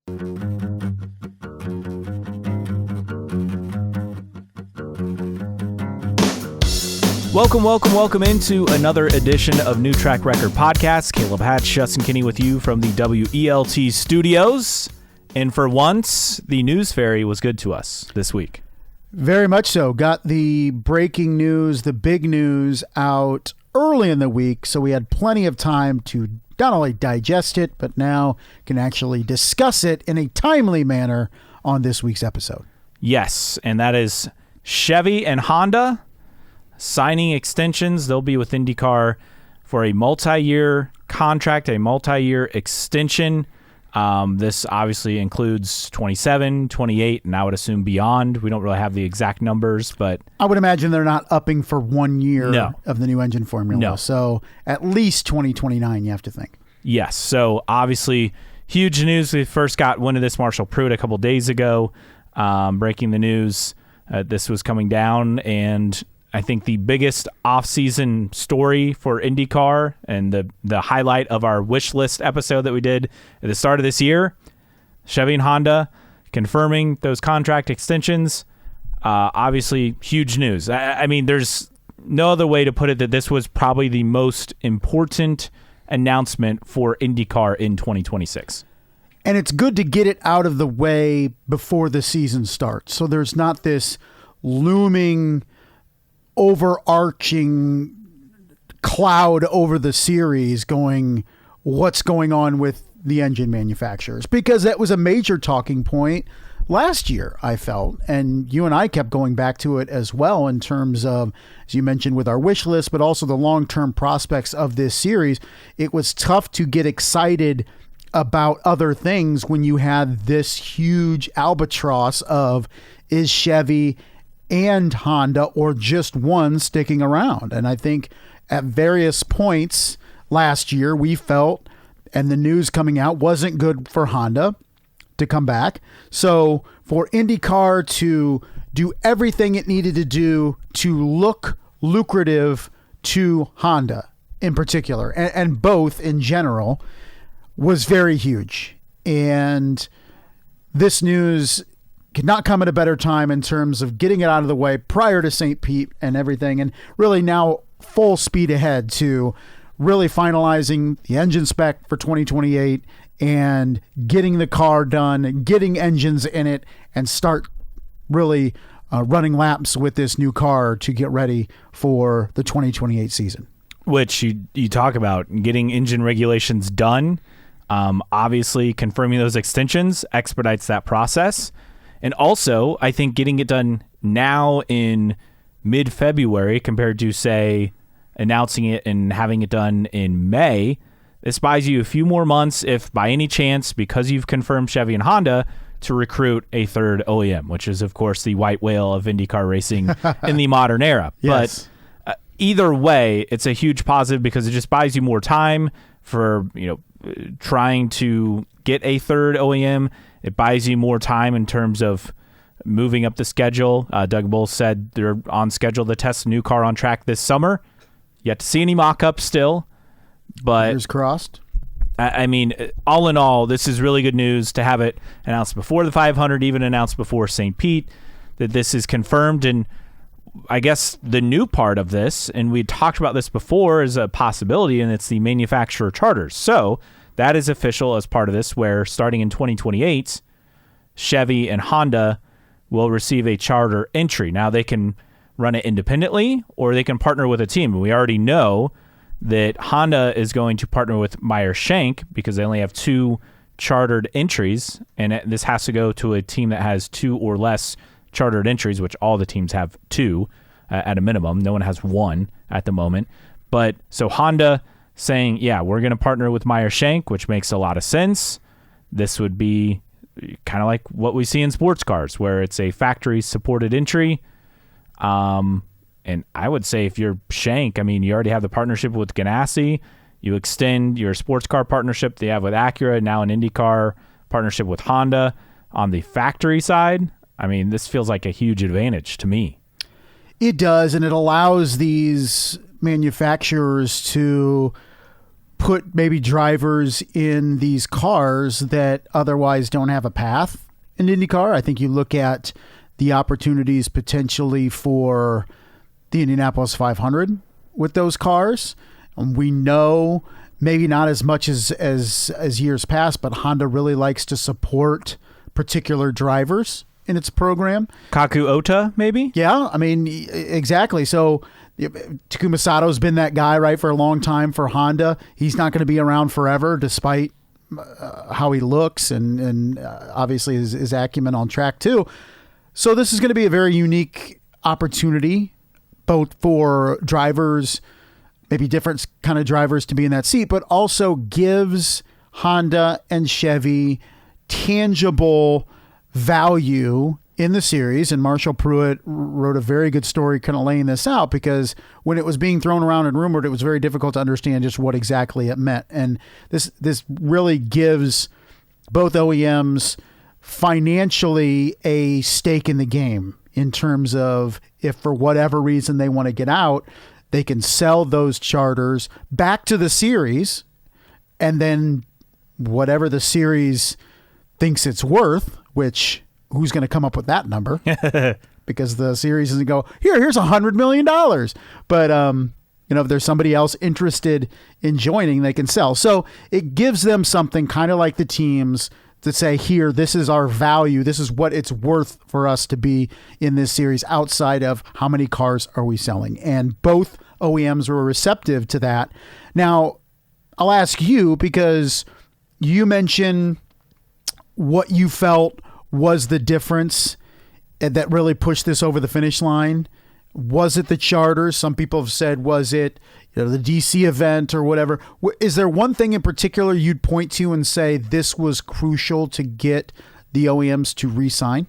Welcome into another edition of New Track Record Podcast. Caleb Hatch, Justin Kinney with you from the WELT studios. And for once, the news fairy was good to us this week. Very much so. Got the breaking news, the big news out early in the week, so we had plenty of time to not only digest it, but now can actually discuss it in a timely manner on this week's episode. Yes, and that is Chevy and Honda signing extensions. They'll be with IndyCar for a multi-year contract, a multi-year extension. This obviously includes 27, 28, and I would assume beyond. We don't really have the exact numbers, but I would imagine they're not upping for 1 year of the new engine formula. No. So at least 2029, you have to think. Yes. So obviously huge news. We first got wind of this, Marshall Pruitt, a couple days ago, breaking the news. This was coming down, and I think the biggest off-season story for IndyCar and the highlight of our wish list episode that we did at the start of this year, Chevy and Honda confirming those contract extensions. Obviously, huge news. I mean, there's no other way to put it that this was probably the most important announcement for IndyCar in 2026. And it's good to get it out of the way before the season starts. So there's not this looming overarching cloud over the series going, what's going on with the engine manufacturers? Because that was a major talking point last year, I felt. And you and I kept going back to it as well in terms of, as you mentioned, with our wish list, but also the long-term prospects of this series. It was tough to get excited about other things when you had this huge albatross of, is Chevy and Honda or just one sticking around? And I think at various points last year, we felt, and the news coming out wasn't good for Honda to come back. So for IndyCar to do everything it needed to do to look lucrative to Honda in particular, and both in general, was very huge. And this news could not come at a better time in terms of getting it out of the way prior to St. Pete and everything, and really now full speed ahead to really finalizing the engine spec for 2028 and getting the car done, getting engines in it, and start really running laps with this new car to get ready for the 2028 season. Which you talk about getting engine regulations done. Obviously, confirming those extensions expedites that process. And also, I think getting it done now in mid-February compared to, say, announcing it and having it done in May, this buys you a few more months, if by any chance, because you've confirmed Chevy and Honda, to recruit a third OEM, which is, of course, the white whale of IndyCar racing in the modern era. Yes. But either way, it's a huge positive because it just buys you more time for, trying to get a third OEM. It buys you more time in terms of moving up the schedule. Doug Bull said they're on schedule to test a new car on track this summer. Yet to see any mock-ups still. But fingers crossed. I mean, all in all, this is really good news to have it announced before the 500, even announced before St. Pete, that this is confirmed. And I guess the new part of this, and we talked about this before as a possibility, and it's the manufacturer charters. So that is official as part of this, where starting in 2028, Chevy and Honda will receive a charter entry. Now, they can run it independently or they can partner with a team. And we already know that Honda is going to partner with Meyer-Shank because they only have 2 chartered entries, and this has to go to a team that has 2 or less chartered entries, which all the teams have 2 at a minimum. No one has 1 at the moment. But so Honda saying, yeah, we're going to partner with Meyer-Shank, which makes a lot of sense. This would be kind of like what we see in sports cars, where it's a factory-supported entry. And I would say if you're Shank, I mean, you already have the partnership with Ganassi. You extend your sports car partnership they have with Acura, now an IndyCar partnership with Honda on the factory side. I mean, this feels like a huge advantage to me. It does, and it allows these manufacturers to put maybe drivers in these cars that otherwise don't have a path in IndyCar. I think you look at the opportunities potentially for the Indianapolis 500 with those cars. And we know maybe not as much as years past, but Honda really likes to support particular drivers in its program. Kaku Ota, maybe? Yeah, I mean, exactly. So Takuma Sato's been that guy, right, for a long time for Honda. He's not going to be around forever, despite how he looks and obviously his acumen on track too. So this is going to be a very unique opportunity, both for drivers, maybe different kind of drivers to be in that seat, but also gives Honda and Chevy tangible value in the series. And Marshall Pruitt wrote a very good story kind of laying this out, because when it was being thrown around and rumored, it was very difficult to understand just what exactly it meant. And this really gives both OEMs financially a stake in the game, in terms of if for whatever reason they want to get out, they can sell those charters back to the series, and then whatever the series thinks it's worth, which who's going to come up with that number? Because the series doesn't go, here's $100 million. But, if there's somebody else interested in joining, they can sell. So it gives them something kind of like the teams to say, here, this is our value. This is what it's worth for us to be in this series, outside of how many cars are we selling. And both OEMs were receptive to that. Now, I'll ask you, because you mentioned what you felt was the difference that really pushed this over the finish line. Was it the charters? Some people have said, was it the DC event or whatever? Is there one thing in particular you'd point to and say this was crucial to get the OEMs to re-sign?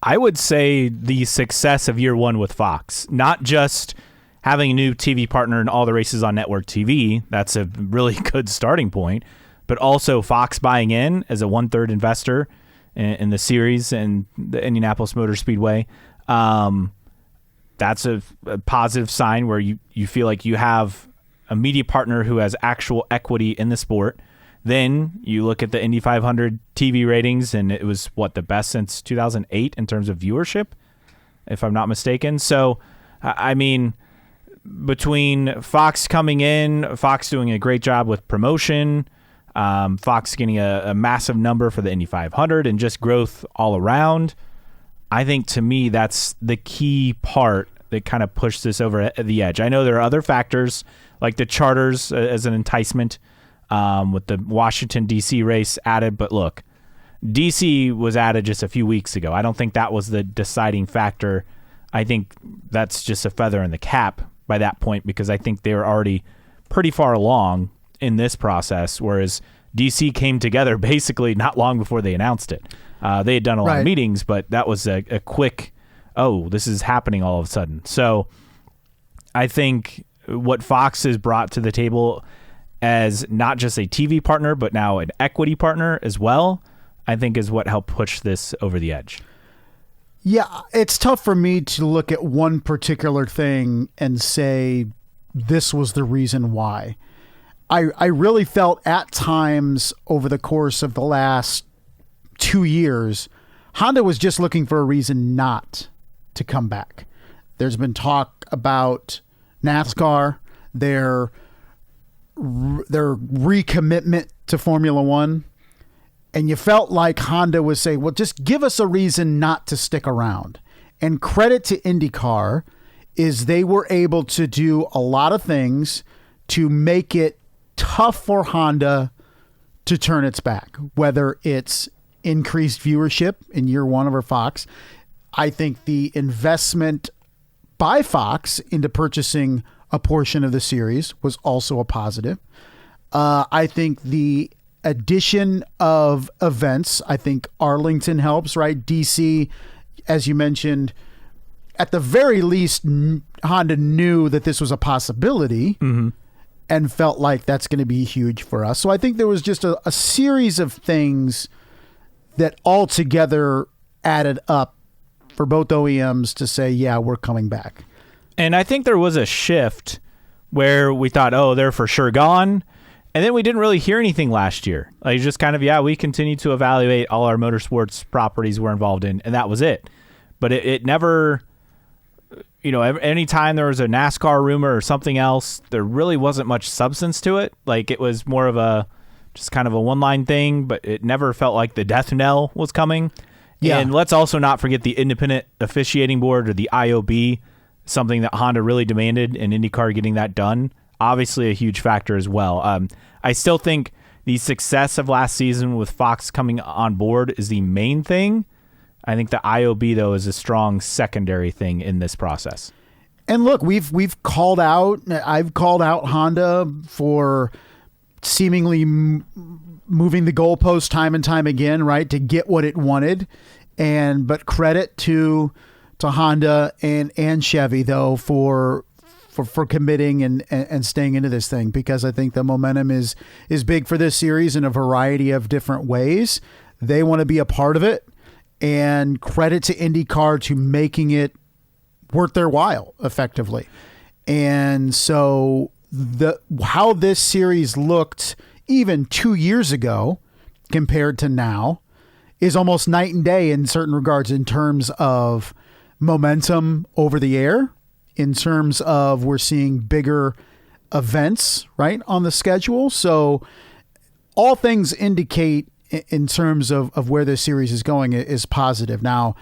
I would say the success of year one with Fox, not just having a new TV partner in all the races on network TV. That's a really good starting point, but also Fox buying in as a 1/3 investor in the series and the Indianapolis Motor Speedway. That's a positive sign, where you feel like you have a media partner who has actual equity in the sport. Then you look at the Indy 500 TV ratings, and it was the best since 2008 in terms of viewership, if I'm not mistaken. So, I mean, between Fox coming in, Fox doing a great job with promotion, Fox getting a massive number for the Indy 500, and just growth all around, I think, to me, that's the key part that kind of pushed this over the edge. I know there are other factors, like the charters as an enticement, with the Washington, D.C. race added. But look, D.C. was added just a few weeks ago. I don't think that was the deciding factor. I think that's just a feather in the cap by that point, because I think they were already pretty far along in this process, whereas DC came together basically not long before they announced it. They had done a lot of meetings, but that was a quick, this is happening all of a sudden. So I think what Fox has brought to the table as not just a TV partner, but now an equity partner as well, I think is what helped push this over the edge. Yeah, it's tough for me to look at one particular thing and say this was the reason why. I really felt at times over the course of the last 2 years, Honda was just looking for a reason not to come back. There's been talk about NASCAR, their recommitment to Formula One, and you felt like Honda was saying, well, just give us a reason not to stick around. And credit to IndyCar is they were able to do a lot of things to make it tough for Honda to turn its back, whether it's increased viewership in year one over Fox. I think the investment by Fox into purchasing a portion of the series was also a positive. I think the addition of events, I think Arlington helps, right? DC, as you mentioned, at the very least, Honda knew that this was a possibility. Mm-hmm. And felt like that's going to be huge for us. So I think there was just a series of things that altogether added up for both OEMs to say, yeah, we're coming back. And I think there was a shift where we thought, they're for sure gone. And then we didn't really hear anything last year. Like just kind of, we continue to evaluate all our motorsports properties we're involved in, and that was it. But it never, anytime there was a NASCAR rumor or something else, there really wasn't much substance to it. Like it was more of just kind of a one-line thing, but it never felt like the death knell was coming. Yeah. And let's also not forget the Independent Officiating Board, or the IOB, something that Honda really demanded, and IndyCar getting that done. Obviously a huge factor as well. I still think the success of last season with Fox coming on board is the main thing. I think the IOB, though, is a strong secondary thing in this process. And look, I've called out Honda for seemingly moving the goalpost time and time again, right, to get what it wanted. But credit to Honda and Chevy, though, for committing and staying into this thing, because I think the momentum is big for this series in a variety of different ways. They want to be a part of it, and credit to IndyCar to making it worth their while effectively. And so how this series looked even 2 years ago compared to now is almost night and day in certain regards, in terms of momentum over the air, in terms of we're seeing bigger events right on the schedule. So all things indicate in terms of where this series is going is positive. Now,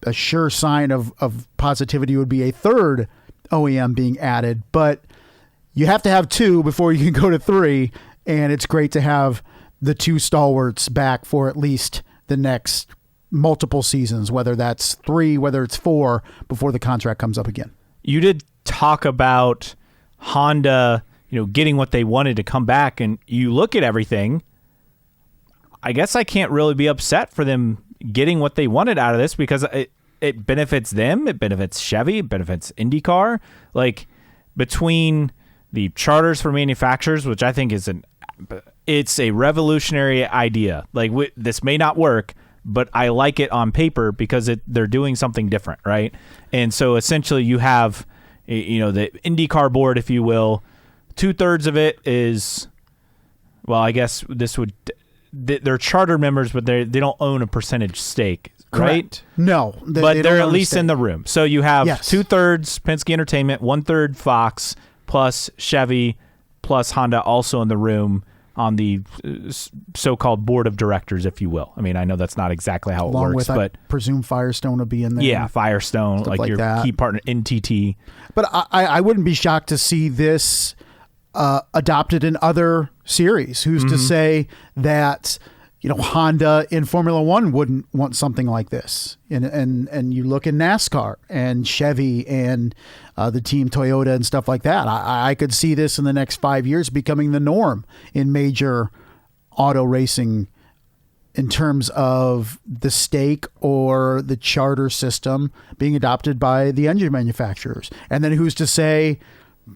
a sure sign of positivity would be a third OEM being added, but you have to have two before you can go to three. And it's great to have the two stalwarts back for at least the next multiple seasons, whether that's three, whether it's four, before the contract comes up again. You did talk about Honda, getting what they wanted to come back, and you look at everything. I guess I can't really be upset for them getting what they wanted out of this, because it benefits them, it benefits Chevy, it benefits IndyCar. Like, between the charters for manufacturers, which I think it's a revolutionary idea. Like, this may not work, but I like it on paper because they're doing something different, right? And so essentially you have, the IndyCar board, if you will. 2/3 of it is, well, I guess they're charter members, but they don't own a percentage stake, right? Correct. No, but they're at least in the room. So you have 2/3 Penske Entertainment, 1/3 Fox, plus Chevy, plus Honda also in the room on the so-called board of directors, if you will. I mean, I know that's not exactly how it works, but I presume Firestone will be in there. Yeah, Firestone, like your key partner, NTT. But I wouldn't be shocked to see this adopted in other series. Who's to say that Honda in Formula One wouldn't want something like this? And you look in NASCAR and Chevy and the team Toyota and stuff like that. I could see this in the next 5 years becoming the norm in major auto racing, in terms of the stake or the charter system being adopted by the engine manufacturers. And then who's to say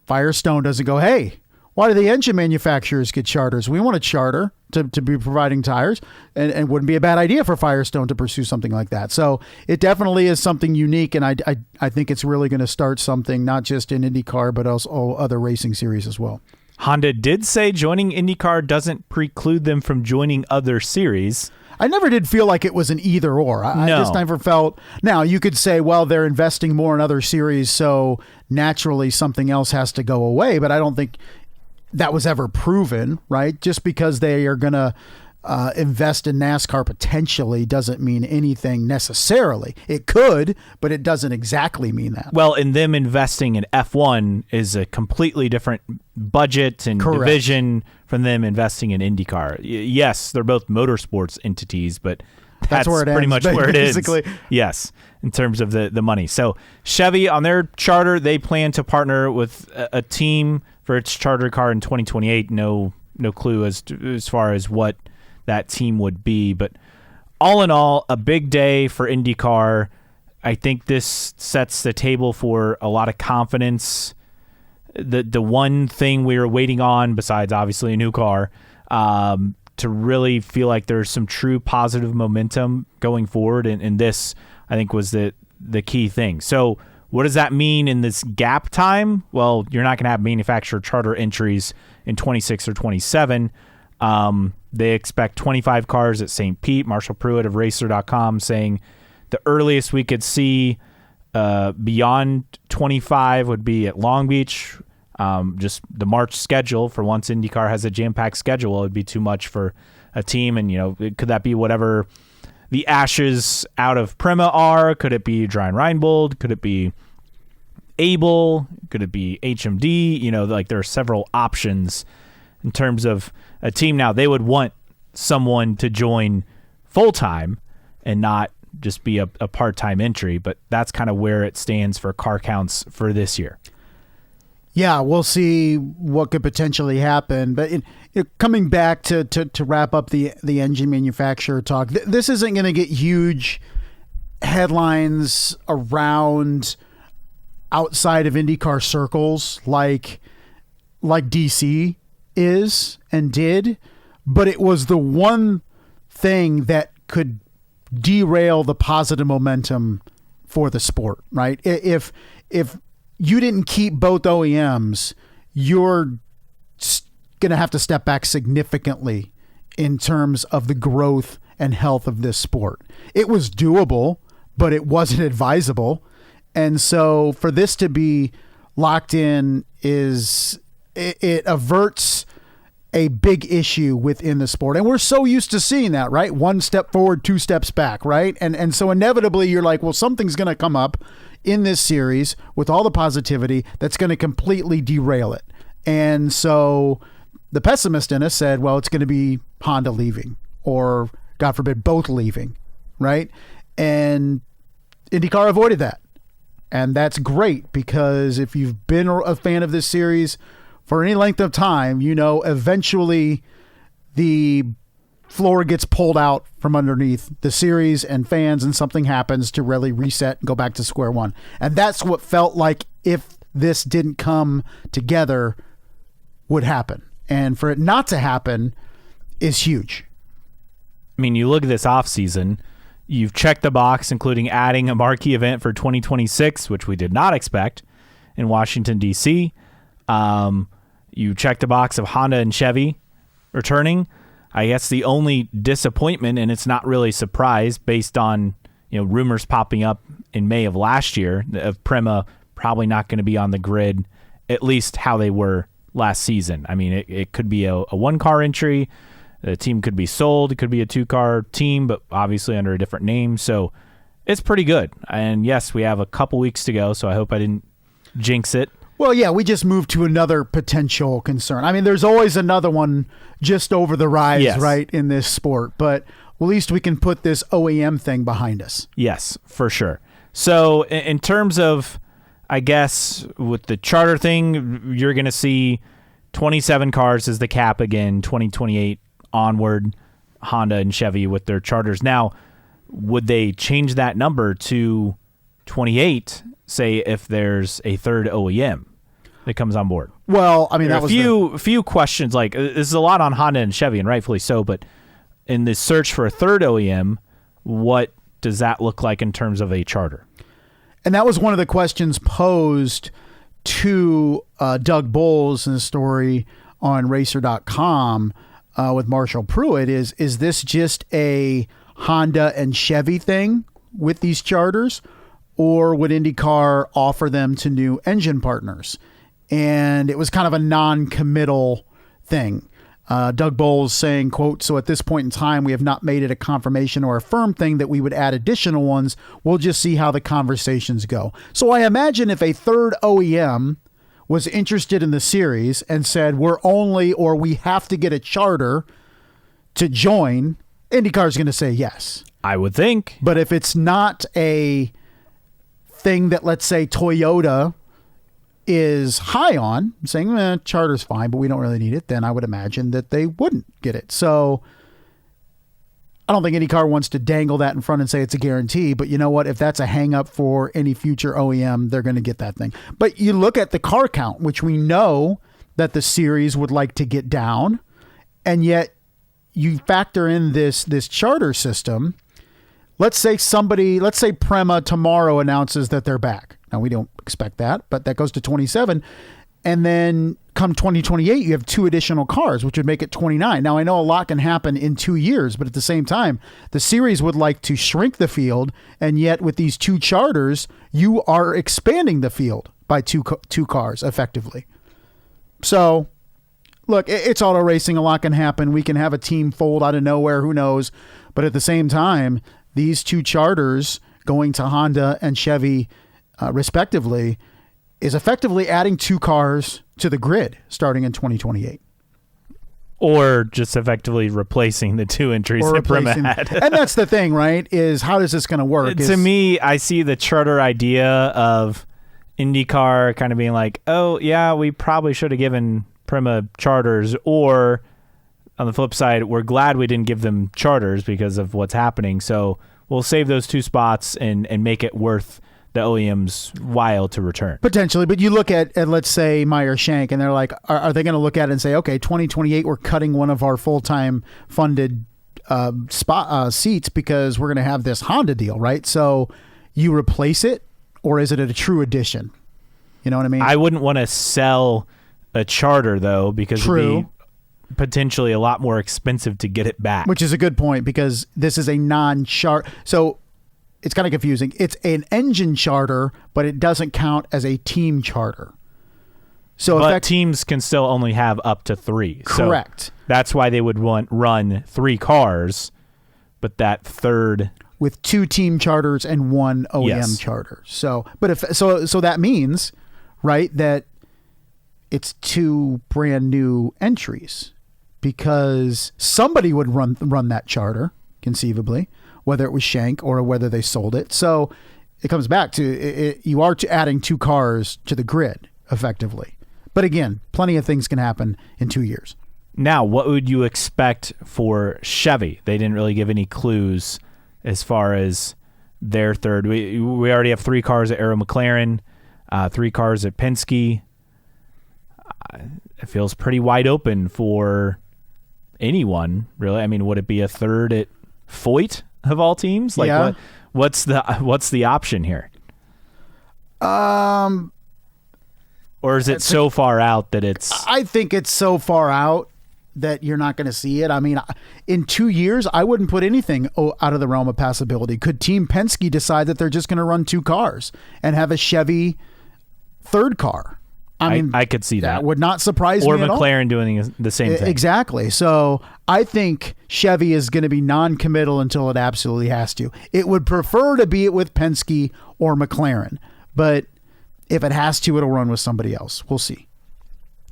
Firestone doesn't go, hey, why do the engine manufacturers get charters? We want a charter to be providing tires, and wouldn't be a bad idea for Firestone to pursue something like that. So it definitely is something unique, and I think it's really going to start something not just in IndyCar, but also other racing series as well. Honda did say joining IndyCar doesn't preclude them from joining other series. I never did feel like it was an either or. I just never felt. Now, you could say, well, they're investing more in other series, so naturally something else has to go away, but I don't think that was ever proven, right? Just because they are going to invest in NASCAR potentially doesn't mean anything necessarily. It could, but it doesn't exactly mean that. Well, and them investing in F1 is a completely different budget and division from them investing in IndyCar. Yes, they're both motorsports entities, but that's where pretty much where it is. Yes, in terms of the money. So Chevy, on their charter, they plan to partner with a team for its charter car in 2028. No clue as far as what that team would be. But all in all, a big day for IndyCar. I think this sets the table for a lot of confidence. The one thing we were waiting on, besides obviously a new car, to really feel like there's some true positive momentum going forward. And this, I think, was the key thing. So what does that mean in this gap time? Well, you're not going to have manufacturer charter entries in 26 or 27. They expect 25 cars at St. Pete. Marshall Pruitt of Racer.com saying the earliest we could see beyond 25 would be at Long Beach. Just the March schedule, for once IndyCar has a jam-packed schedule, it would be too much for a team. And, could that be whatever the ashes out of Prema are? Could it be Brian Reinbold? Could it be Abel? Could it be HMD? There are several options in terms of a team. Now, they would want someone to join full-time and not just be a part-time entry, but that's kind of where it stands for car counts for this year. Yeah, we'll see what could potentially happen. But coming back to wrap up the engine manufacturer talk, this isn't going to get huge headlines around outside of IndyCar circles like DC is and did, but it was the one thing that could derail the positive momentum for the sport, right? If you didn't keep both OEMs, you're going to have to step back significantly in terms of the growth and health of this sport. It was doable, but it wasn't advisable. And so for this to be locked in it averts a big issue within the sport. And we're so used to seeing that, right? One step forward, two steps back, right? And so inevitably you're like, well, something's going to come up in this series with all the positivity that's going to completely derail it. And so the pessimist in us said, well, it's going to be Honda leaving, or God forbid, both leaving, right? And IndyCar avoided that. And that's great, because if you've been a fan of this series for any length of time, eventually the floor gets pulled out from underneath the series and fans, and something happens to really reset and go back to square one. And that's what felt like, if this didn't come together, would happen. And for it not to happen is huge. I mean, you look at this offseason, you've checked the box, including adding a marquee event for 2026, which we did not expect, in Washington, D.C. You checked the box of Honda and Chevy returning. I guess the only disappointment, and it's not really a surprise based on rumors popping up in May of last year of Prema probably not going to be on the grid, at least how they were last season. I mean, it could be a one-car entry. The team could be sold. It could be a two-car team, but obviously under a different name. So it's pretty good. And yes, we have a couple weeks to go, so I hope I didn't jinx it. Well, yeah, we just moved to another potential concern. I mean, there's always another one just over the rise, yes, right, in this sport. But at least we can put this OEM thing behind us. Yes, for sure. So in terms of, I guess, with the charter thing, you're going to see 27 cars as the cap again, 2028 onward, Honda and Chevy with their charters. Now, would they change that number to 28, say, if there's a third OEM that comes on board? Well, I mean, that was a few questions. Like, this is a lot on Honda and Chevy, and rightfully so, but in the search for a third OEM, what does that look like in terms of a charter? And that was one of the questions posed to Doug Bowles in the story on Racer.com with Marshall Pruitt. Is this just a Honda and Chevy thing with these charters, or would IndyCar offer them to new engine partners? And it was kind of a non-committal thing. Doug Bowles saying, quote, "So at this point in time, we have not made it a confirmation or a firm thing that we would add additional ones. We'll just see how the conversations go." So I imagine if a third OEM was interested in the series and said, we have to get a charter to join, IndyCar is going to say yes. I would think. But if it's not a thing that, let's say, Toyota is high on, saying charter's fine, but we don't really need it, then I would imagine that they wouldn't get it. So I don't think IndyCar wants to dangle that in front and say it's a guarantee, but you know what? If that's a hang up for any future OEM, they're going to get that thing. But you look at the car count, which we know that the series would like to get down, and yet you factor in this charter system. Let's say Prema tomorrow announces that they're back. Now, we don't expect that, but that goes to 27. And then come 2028, you have 2 additional cars, which would make it 29. Now, I know a lot can happen in 2 years, but at the same time, the series would like to shrink the field, and yet with these 2 charters, you are expanding the field by two cars effectively. So, look, it's auto racing. A lot can happen. We can have a team fold out of nowhere. Who knows? But at the same time, these 2 charters going to Honda and Chevy, respectively, is effectively adding 2 cars to the grid starting in 2028. Or just effectively replacing the 2 entries that Prima had. And that's the thing, right? Is how is this going to work? To me, I see the charter idea of IndyCar kind of being like, oh, yeah, we probably should have given Prima charters. Or on the flip side, we're glad we didn't give them charters because of what's happening. So we'll save those 2 spots and make it worth the OEM's while to return. Potentially, but you look at let's say Meyer Shank, and they're like, are they going to look at it and say, okay, 2028, we're cutting one of our full-time funded seats because we're going to have this Honda deal, right? So you replace it, or is it a true addition? You know what I mean? I wouldn't want to sell a charter, though, because it'd be potentially a lot more expensive to get it back. Which is a good point, because this is a non-charter. So it's kind of confusing. It's an engine charter, but it doesn't count as a team charter. So but teams can still only have up to 3. Correct. So that's why they would run 3 cars, but that third with 2 team charters and 1 OEM charter. So, but if so that means, right, that it's 2 brand new entries, because somebody would run that charter conceivably, whether it was Shank or whether they sold it. So it comes back to you are adding 2 cars to the grid effectively. But again, plenty of things can happen in 2 years. Now, what would you expect for Chevy? They didn't really give any clues as far as their third. We already have 3 cars at Arrow McLaren, 3 cars at Penske. It feels pretty wide open for anyone, really. I mean, would it be a third at Foyt of all teams? Like, yeah. What's the option here? Or is it so far out that it's... I think it's so far out that you're not going to see it. I mean, in 2 years, I wouldn't put anything out of the realm of possibility. Could Team Penske decide that they're just going to run 2 cars and have a Chevy third car? I mean, I could see that. That would not surprise me at all. Or McLaren doing the same thing. Exactly. So I think Chevy is going to be non-committal until it absolutely has to. It would prefer to be it with Penske or McLaren, but if it has to, it'll run with somebody else. We'll see.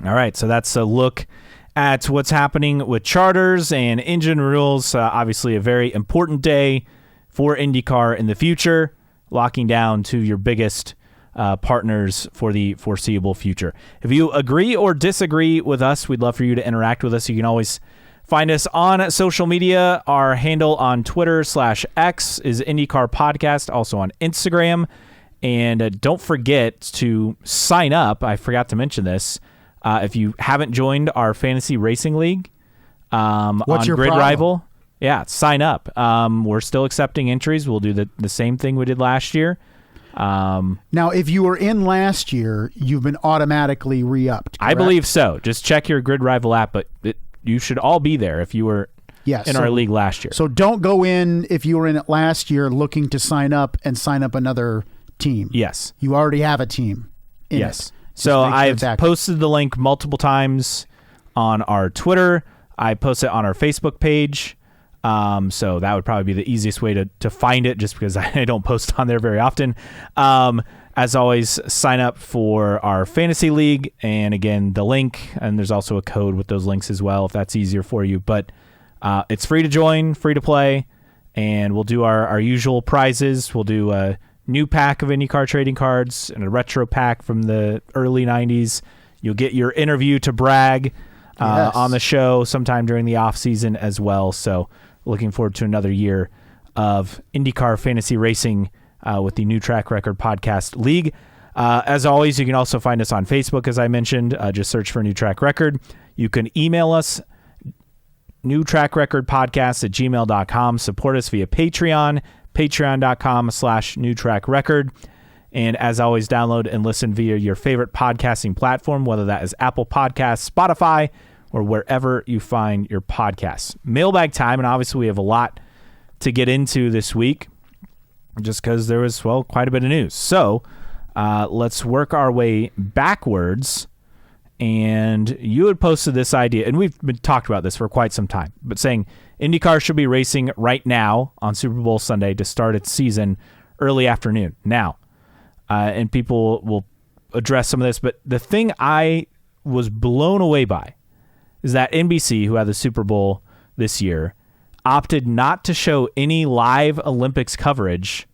All right. So that's a look at what's happening with charters and engine rules. Obviously, a very important day for IndyCar in the future, locking down to your biggest partners for the foreseeable future. If you agree or disagree with us, we'd love for you to interact with us. You can always find us on social media. Our handle on Twitter /X is IndyCar Podcast, also on Instagram. And don't forget to sign up. I forgot to mention this. If you haven't joined our fantasy racing league on What's your Grid problem? Rival, sign up. We're still accepting entries. We'll do the same thing we did last year. Now, if you were in last year, you've been automatically re-upped. I believe so. Just check your Grid Rival app, but you should all be there if you were in our league last year. So don't go in if you were in it last year looking to sign up and sign up another team. Yes. You already have a team in yes. it. So I've posted the link multiple times on our Twitter. I post it on our Facebook page. So that would probably be the easiest way to find it, just because I don't post on there very often. As always, sign up for our fantasy league. And again, the link, and there's also a code with those links as well, if that's easier for you. But it's free to join, free to play. And we'll do our usual prizes. We'll do a new pack of IndyCar trading cards and a retro pack from the early 90s. You'll get your interview to brag on the show sometime during the off season as well. So looking forward to another year of IndyCar fantasy racing with the New Track Record Podcast League. As always, you can also find us on Facebook, as I mentioned. Just search for New Track Record. You can email us, newtrackrecordpodcast@gmail.com. Support us via Patreon, patreon.com/newtrackrecord. And as always, download and listen via your favorite podcasting platform, whether that is Apple Podcasts, Spotify, or wherever you find your podcasts. Mailbag time, and obviously we have a lot to get into this week just because there was, quite a bit of news. So let's work our way backwards. And you had posted this idea, and we've been talked about this for quite some time, but saying IndyCar should be racing right now on Super Bowl Sunday to start its season early afternoon. Now, and people will address some of this, but the thing I was blown away by is that NBC, who had the Super Bowl this year, opted not to show any live Olympics coverage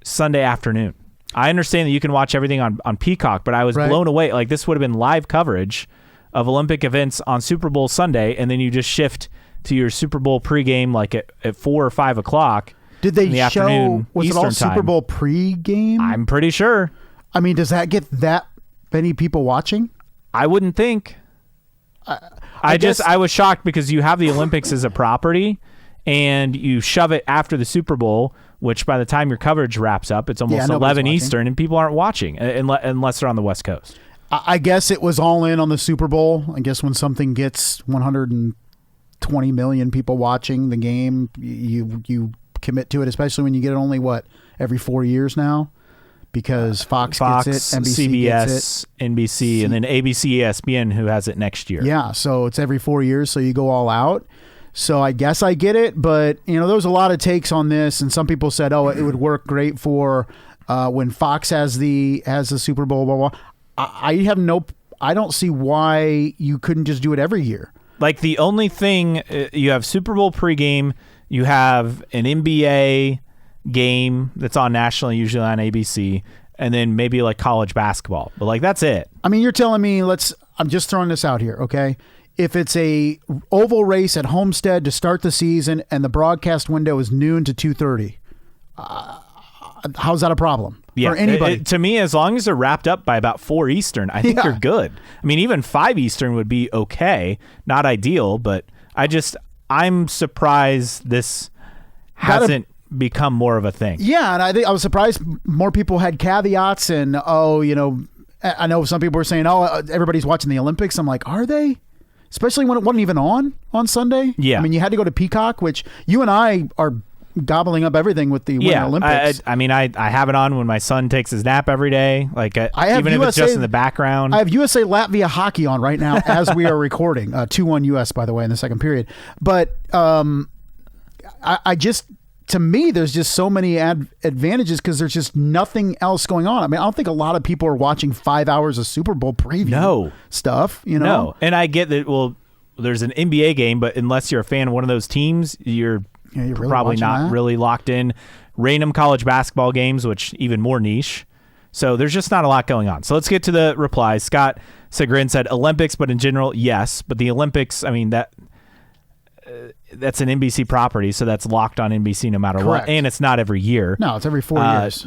Sunday afternoon. I understand that you can watch everything on Peacock, but I was blown away. Like, this would have been live coverage of Olympic events on Super Bowl Sunday, and then you just shift to your Super Bowl pregame like at 4 or 5 o'clock. Did they in the show, afternoon, was Eastern it all Super time. Bowl pregame? I'm pretty sure. I mean, does that get that many people watching? I wouldn't think. I was shocked because you have the Olympics as a property and you shove it after the Super Bowl, which by the time your coverage wraps up, it's almost 11 Eastern and people aren't watching unless they're on the West Coast. I guess it was all in on the Super Bowl. I guess when something gets 120 million people watching the game, you commit to it, especially when you get it only, every 4 years now? Because Fox gets it, NBC CBS, gets it. NBC, and then ABC, ESPN, who has it next year. Yeah, so it's every 4 years, so you go all out. So I guess I get it, but there was a lot of takes on this, and some people said, "Oh, it would work great for when Fox has the Super Bowl." Blah blah. I don't see why you couldn't just do it every year. Like, the only thing, you have Super Bowl pregame, you have an NBA game that's on nationally, usually on ABC, and then maybe like college basketball. But like, that's it. I mean, you're telling me, I'm just throwing this out here, okay? If it's a oval race at Homestead to start the season and the broadcast window is noon to 2:30, how's that a problem for anybody? To me, as long as they're wrapped up by about 4 Eastern, I think you're good. I mean, even 5 Eastern would be okay. Not ideal, but I'm surprised this hasn't become more of a thing. Yeah, and I was surprised more people had caveats and, I know some people were saying, everybody's watching the Olympics. I'm like, are they? Especially when it wasn't even on Sunday. Yeah. I mean, you had to go to Peacock, which you and I are gobbling up everything with the Winter Olympics. I mean, I have it on when my son takes his nap every day. Like, even if it's just in the background. I have USA Latvia hockey on right now as we are recording. 2-1 US, by the way, in the second period. But to me, there's just so many advantages because there's just nothing else going on. I mean, I don't think a lot of people are watching 5 hours of Super Bowl preview stuff. No, and I get that. Well, there's an NBA game, but unless you're a fan of one of those teams, you're really probably not really locked in. Random college basketball games, which even more niche. So there's just not a lot going on. So let's get to the replies. Scott Segrin said Olympics, but in general, yes. But the Olympics, I mean, that's an NBC property, so that's locked on NBC no matter what. And it's not every year. No, it's every 4 years.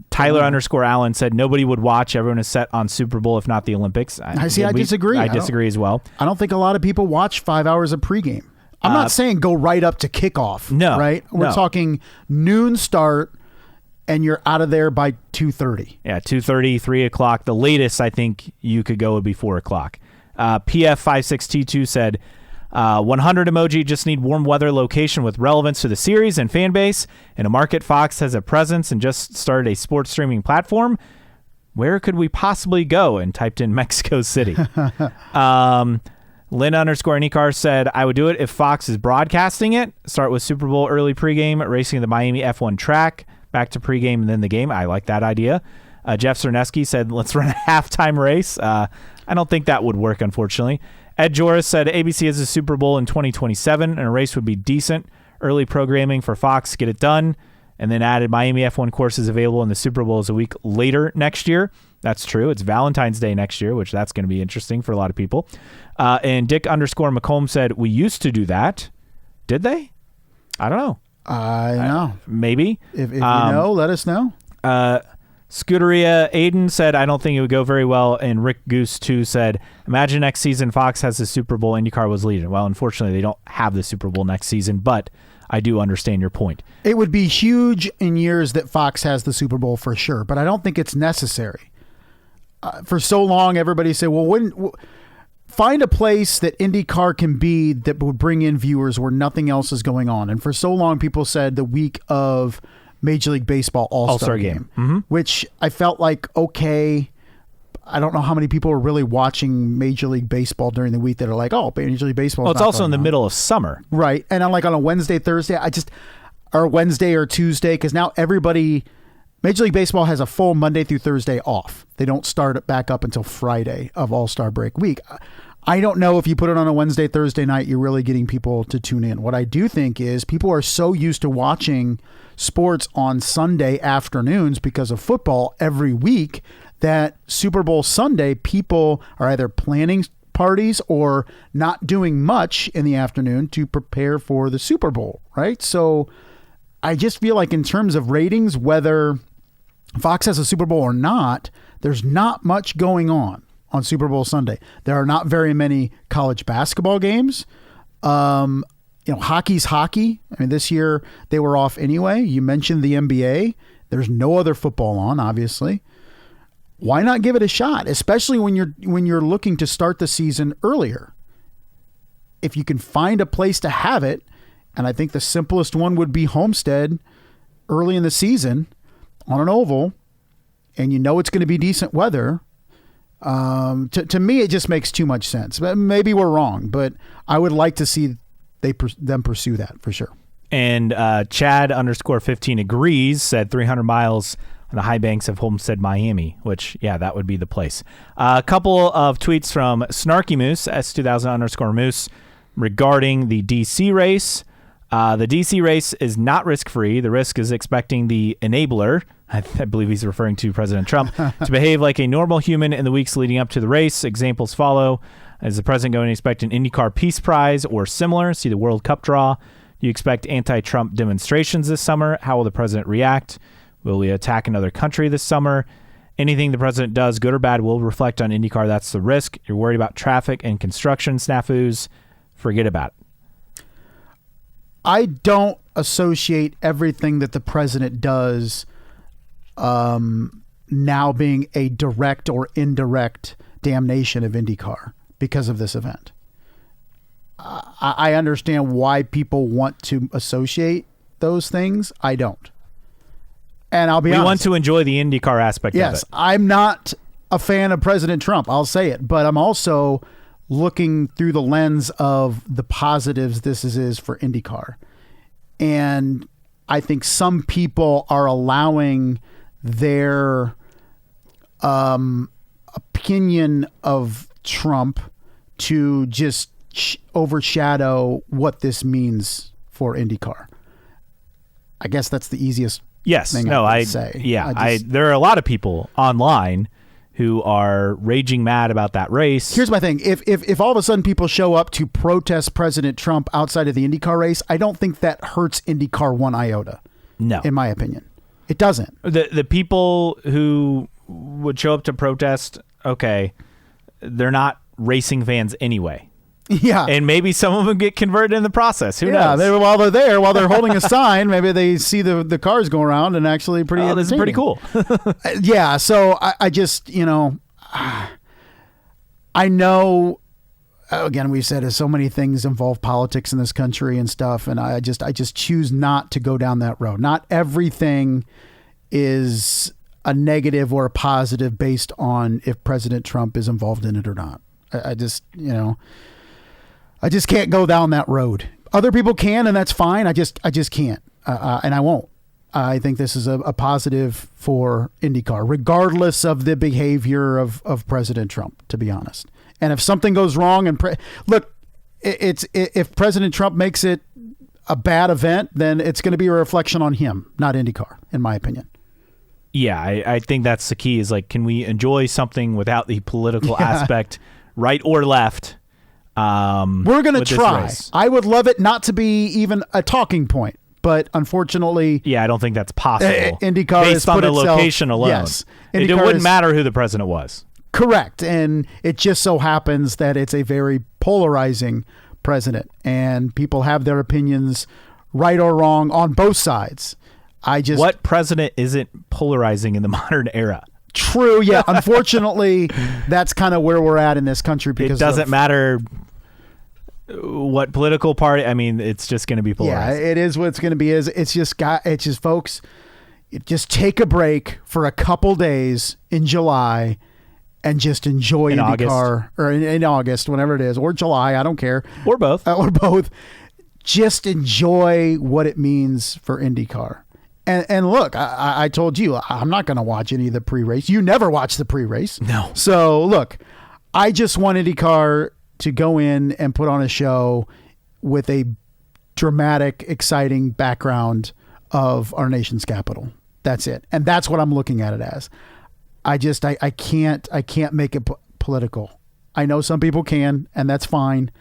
Tyler _Allen said nobody would watch. Everyone is set on Super Bowl, if not the Olympics. I disagree. I disagree as well. I don't think a lot of people watch 5 hours of pregame. I'm not saying go right up to kickoff. No. Right? We're talking noon start, and you're out of there by 2:30. Yeah, 2:30, 3 o'clock. The latest I think you could go would be 4 o'clock. PF56T2 said, 100 emoji, just need warm weather location with relevance to the series and fan base. In a market, Fox has a presence and just started a sports streaming platform. Where could we possibly go? And typed in Mexico City. Lynn _IndyCar said, I would do it if Fox is broadcasting it. Start with Super Bowl early pregame, racing at the Miami F1 track, back to pregame and then the game. I like that idea. Jeff Cerneski said, let's run a halftime race. I don't think that would work, unfortunately. Ed Joris said ABC has a Super Bowl in 2027 and a race would be decent. Early programming for Fox, get it done. And then added Miami F1 courses available and the Super Bowl is a week later next year. That's true. It's Valentine's Day next year, which that's going to be interesting for a lot of people. And Dick _McComb said, we used to do that. Did they? I don't know. I know. Maybe. If you know, let us know. Scuderia Aiden said, I don't think it would go very well. And Rick Goose 2 said, imagine next season Fox has the Super Bowl, IndyCar was leading. Well, unfortunately, they don't have the Super Bowl next season, but I do understand your point. It would be huge in years that Fox has the Super Bowl for sure, but I don't think it's necessary. For so long, everybody said, well, find a place that IndyCar can be that would bring in viewers where nothing else is going on. And for so long, people said the week of Major League Baseball All-Star Game, which I felt like, okay, I don't know how many people are really watching Major League Baseball during the week that are like, oh, Major League Baseball. Well, it's also in the middle of summer. Right. And I'm like on a Wednesday, Thursday, or Wednesday or Tuesday, because now Major League Baseball has a full Monday through Thursday off. They don't start it back up until Friday of All-Star break week. I don't know if you put it on a Wednesday, Thursday night, you're really getting people to tune in. What I do think is people are so used to watching sports on Sunday afternoons because of football every week that Super Bowl Sunday, people are either planning parties or not doing much in the afternoon to prepare for the Super Bowl, right? So I just feel like in terms of ratings, whether Fox has a Super Bowl or not, there's not much going on Super Bowl Sunday. There are not very many college basketball games. Hockey's hockey. I mean, this year they were off anyway. You mentioned the NBA. There's no other football on, obviously. Why not give it a shot, especially when you're looking to start the season earlier? If you can find a place to have it, and I think the simplest one would be Homestead early in the season on an oval, and you know it's going to be decent weather. To me, it just makes too much sense. Maybe we're wrong, but I would like to see them pursue that for sure. And Chad _15 agrees, said 300 miles on the high banks of Homestead, Miami, which, yeah, that would be the place. A couple of tweets from Snarky Moose, S2000 _Moose, regarding the DC race. The DC race is not risk-free. The risk is expecting the enabler, I believe he's referring to President Trump, to behave like a normal human in the weeks leading up to the race. Examples follow. Is the president going to expect an IndyCar Peace Prize or similar? See the World Cup draw. Do you expect anti-Trump demonstrations this summer? How will the president react? Will we attack another country this summer? Anything the president does, good or bad, will reflect on IndyCar. That's the risk. You're worried about traffic and construction snafus. Forget about it. I don't associate everything that the president does now being a direct or indirect damnation of IndyCar because of this event. I understand why people want to associate those things. I don't. And I'll be honest. We want to enjoy the IndyCar aspect of it. Yes, I'm not a fan of President Trump. I'll say it. But I'm also looking through the lens of the positives this is for IndyCar. And I think some people are allowing their opinion of Trump to just overshadow what this means for IndyCar. I guess that's the easiest thing I can say. Yeah, there are a lot of people online who are raging mad about that race. Here's my thing. If all of a sudden people show up to protest President Trump outside of the IndyCar race, I don't think that hurts IndyCar one iota. No. In my opinion. It doesn't. The people who would show up to protest, okay, they're not racing fans anyway. Yeah. And maybe some of them get converted in the process. Who knows? Yeah, while they're holding a sign, maybe they see the cars go around and actually pretty this is pretty cool. Yeah, so I just, I know, again, we've said so many things involve politics in this country and stuff, and I just choose not to go down that road. Not everything is a negative or a positive based on if President Trump is involved in it or not. I just can't go down that road. Other people can, and that's fine. I just can't, and I won't. I think this is a positive for IndyCar, regardless of the behavior of President Trump, to be honest. And if something goes wrong, if President Trump makes it a bad event, then it's going to be a reflection on him, not IndyCar, in my opinion. Yeah, I think that's the key. Is can we enjoy something without the political aspect, right or left? We're going to try. I would love it not to be even a talking point, but unfortunately, I don't think that's possible. IndyCar based on the location alone. Yes, it wouldn't matter who the president was. Correct, and it just so happens that it's a very polarizing president, and people have their opinions right or wrong on both sides. What president isn't polarizing in the modern era? True, yeah. Unfortunately, that's kind of where we're at in this country because it doesn't matter what political party. I mean, it's just going to be polarized. Yeah, it is what it's going to be. It's just folks, just take a break for a couple days in July and just enjoy IndyCar or in August, whenever it is, or July. I don't care. Or both. Just enjoy what it means for IndyCar. And look, I told you, I'm not going to watch any of the pre-race. You never watch the pre-race. No. So look, I just want IndyCar to go in and put on a show with a dramatic, exciting background of our nation's capital. That's it. And that's what I'm looking at it as. I can't make it political. I know some people can, and that's fine.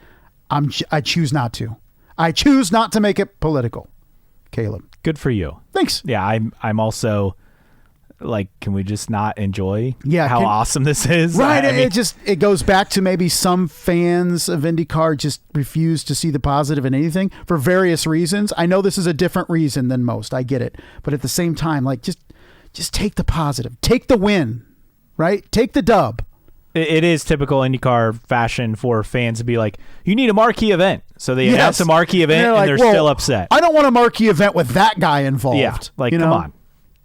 I choose not to. I choose not to make it political. Caleb. Good for you. Thanks. Yeah, I'm also like, can we just not enjoy how awesome this is? Right. I mean, it goes back to maybe some fans of IndyCar just refuse to see the positive in anything for various reasons. I know this is a different reason than most. I get it. But at the same time, like just take the positive. Take the win, right? Take the dub. It is typical IndyCar fashion for fans to be like, you need a marquee event. So they announce a marquee event and they're still upset. I don't want a marquee event with that guy involved. Yeah, like, come on.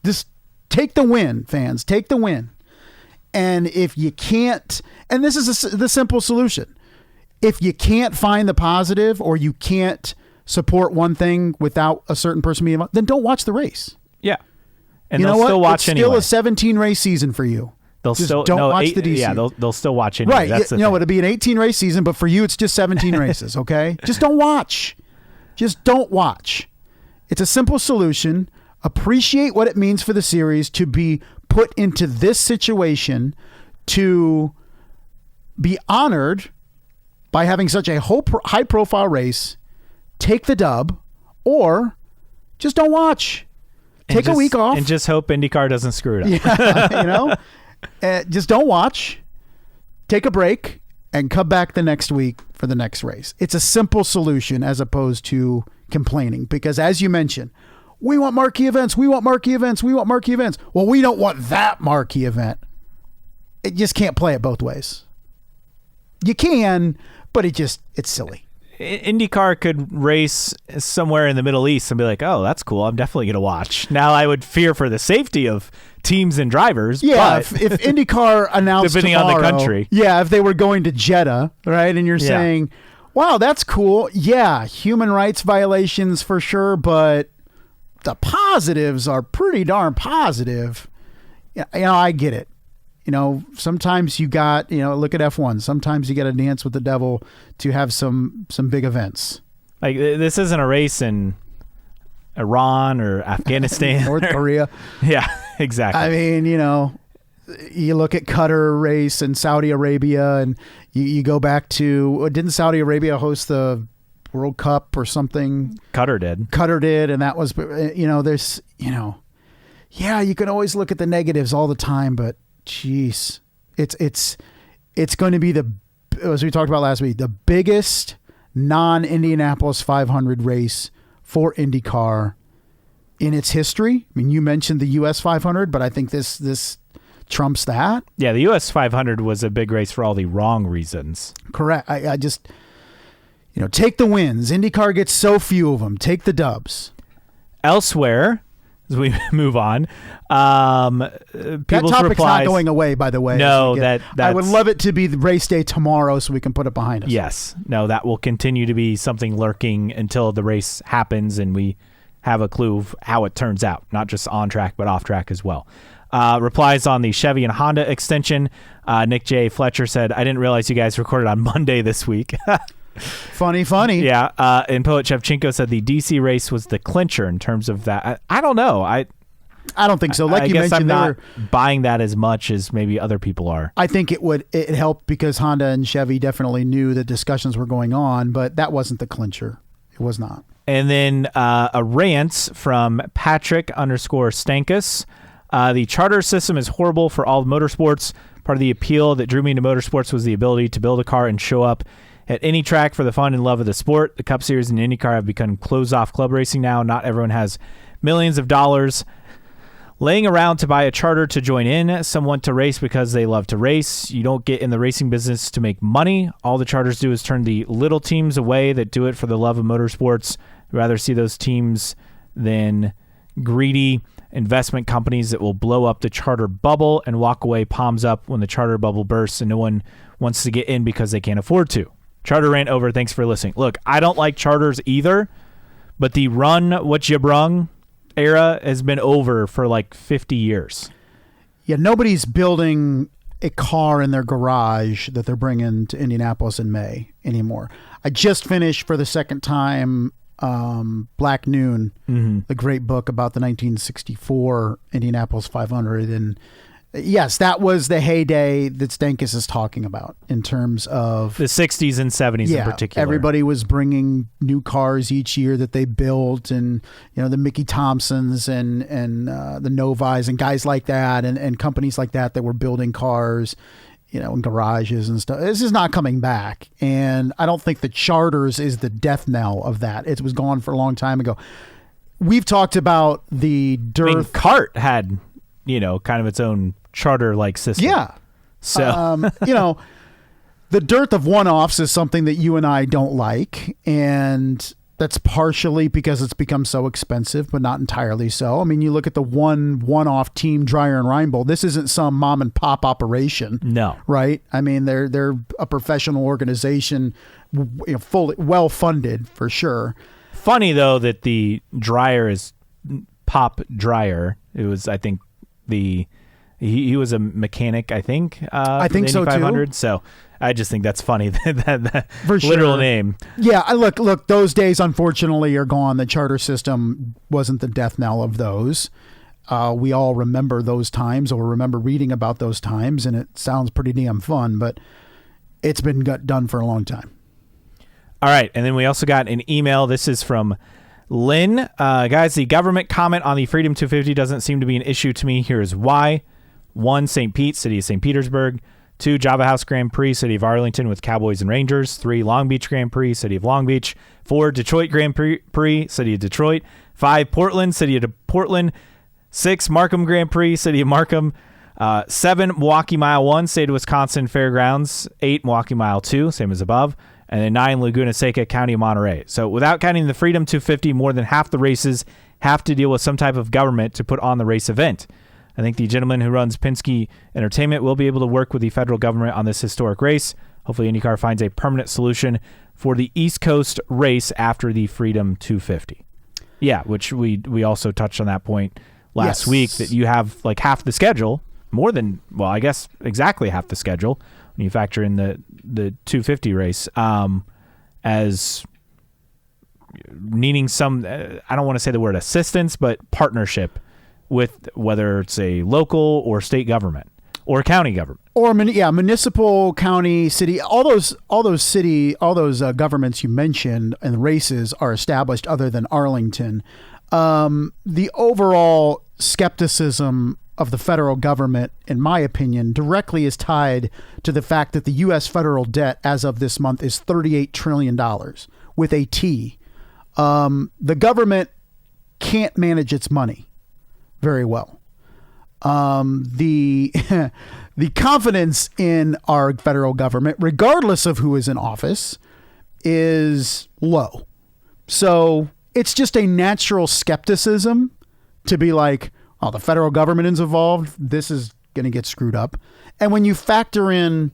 Just take the win, fans. Take the win. And if you can't, and this is the simple solution. If you can't find the positive or you can't support one thing without a certain person being involved, then don't watch the race. Yeah. And you know still what? watch it's still a 17 race season for you. Don't watch the DC. Yeah, they'll still watch anyway. Right. That's it'll be an 18 race season, but for you, it's just 17 races. Okay. Just don't watch. Just don't watch. It's a simple solution. Appreciate what it means for the series to be put into this situation, to be honored by having such a high profile race. Take the dub, or just don't watch. Take a week off and just hope IndyCar doesn't screw it up. Yeah, just don't watch, take a break, and come back the next week for the next race. It's a simple solution as opposed to complaining, because as you mentioned, we want marquee events. We want marquee events. We want marquee events. Well, we don't want that marquee event. It just can't play it both ways. You can, but it's silly. IndyCar could race somewhere in the Middle East and be like, oh, that's cool. I'm definitely going to watch. Now, I would fear for the safety of teams and drivers. Yeah, but if IndyCar announced depending tomorrow, on the country. Yeah, if they were going to Jeddah, right, and you're saying, wow, that's cool. Yeah, human rights violations for sure, but the positives are pretty darn positive. Yeah, I get it. Sometimes you got, look at F1. Sometimes you got to dance with the devil to have some big events. Like, this isn't a race in Iran or Afghanistan. North Korea. Yeah, exactly. I mean, you look at Qatar race and Saudi Arabia, and you go back to, didn't Saudi Arabia host the World Cup or something? Qatar did. And that was, there's, yeah, you can always look at the negatives all the time, but jeez, it's going to be as we talked about last week, the biggest non-Indianapolis 500 race for IndyCar in its history. I mean, you mentioned the US 500, but I think this trumps that. Yeah, the US 500 was a big race for all the wrong reasons. Correct. I just, take the wins. IndyCar gets so few of them. Take the dubs. Elsewhere, as we move on, that topic's not going away, by the way. No, I would love it to be the race day tomorrow so we can put it behind us. Yes. No, that will continue to be something lurking until the race happens and we have a clue of how it turns out, not just on track, but off track as well. Replies on the Chevy and Honda extension. Nick J. Fletcher said, I didn't realize you guys recorded on Monday this week. Funny. Yeah. And Poet Shevchenko said the DC race was the clincher in terms of that. I don't know. I don't think so. Like I you guess mentioned, I'm not buying that as much as maybe other people are. I think it helped because Honda and Chevy definitely knew that discussions were going on, but that wasn't the clincher. It was not. And then a rant from Patrick_Stankus. The charter system is horrible for all motorsports. Part of the appeal that drew me into motorsports was the ability to build a car and show up at any track for the fun and love of the sport. The Cup Series and IndyCar have become closed-off club racing now. Not everyone has millions of dollars laying around to buy a charter to join in. Some want to race because they love to race. You don't get in the racing business to make money. All the charters do is turn the little teams away that do it for the love of motorsports. I'd rather see those teams than greedy investment companies that will blow up the charter bubble and walk away palms up when the charter bubble bursts and no one wants to get in because they can't afford to. Charter rant over. Thanks for listening. Look, I don't like charters either, but the run what you brung era has been over for like 50 years. Yeah, nobody's building a car in their garage that they're bringing to Indianapolis in May anymore. I just finished for the second time Black Noon, the great book about the 1964 Indianapolis 500. And yes, that was the heyday that Stankus is talking about in terms of the 60s and 70s in particular. Everybody was bringing new cars each year that they built, and the Mickey Thompsons and the Novis and guys like that, and companies like that were building cars in garages and stuff. This is not coming back. And I don't think the charters is the death knell of that. It was gone for a long time ago. We've talked about the dearth. CART had, kind of its own charter-like system. Yeah. So, the dearth of one-offs is something that you and I don't like. And that's partially because it's become so expensive, but not entirely so. I mean, you look at the one-off team, Dreyer and Reinbold. This isn't some mom and pop operation. No. Right? I mean, they're a professional organization, fully well-funded for sure. Funny, though, that the Dreyer is Pop Dreyer. It was, I think, he was a mechanic, I think. I think so, too. So I just think that's funny, that for literal sure. name. Yeah, look, those days, unfortunately, are gone. The charter system wasn't the death knell of those. We all remember those times, or remember reading about those times, and it sounds pretty damn fun, but it's been done for a long time. All right, and then we also got an email. This is from Lynn. Guys, the government comment on the Freedom 250 doesn't seem to be an issue to me. Here's why. 1, St. Pete, City of St. Petersburg. 2, Java House Grand Prix, City of Arlington with Cowboys and Rangers. 3, Long Beach Grand Prix, City of Long Beach. 4, Detroit Grand Prix, City of Detroit. 5, Portland, City of Portland. 6, Markham Grand Prix, City of Markham. 7, Milwaukee Mile 1, State of Wisconsin Fairgrounds. 8, Milwaukee Mile 2, same as above. And then 9, Laguna Seca, County of Monterey. So without counting the Freedom 250, more than half the races have to deal with some type of government to put on the race event. I think the gentleman who runs Penske Entertainment will be able to work with the federal government on this historic race. Hopefully IndyCar finds a permanent solution for the East Coast race after the Freedom 250. Yeah, which we also touched on that point last week, that you have like half the schedule, I guess exactly half the schedule when you factor in the 250 race as needing some, I don't want to say the word assistance, but partnership with whether it's a local or state government or county government, or municipal, county, city. All those governments you mentioned and races are established other than Arlington. The overall skepticism of the federal government, in my opinion, directly is tied to the fact that the U.S. federal debt as of this month is $38 trillion with a T. The government can't manage its money very well. The confidence in our federal government, regardless of who is in office, is low. So it's just a natural skepticism to be like, oh, the federal government is involved, this is going to get screwed up. And when you factor in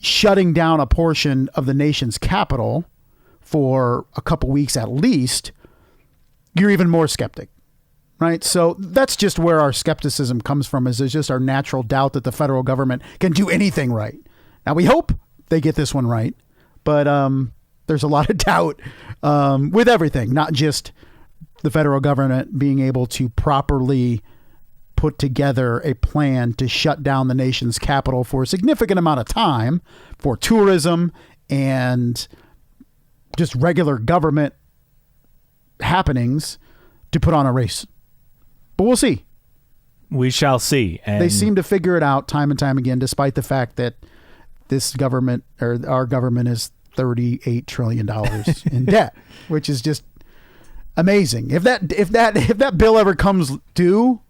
shutting down a portion of the nation's capital for a couple weeks at least, you're even more skeptic. Right. So that's just where our skepticism comes from, is there's just our natural doubt that the federal government can do anything right. Now, we hope they get this one right, but there's a lot of doubt with everything, not just the federal government being able to properly put together a plan to shut down the nation's capital for a significant amount of time for tourism and just regular government happenings to put on a race. But we'll see. We shall see. And they seem to figure it out time and time again, despite the fact that this government or our government is $38 trillion in debt, which is just amazing. If that bill ever comes due,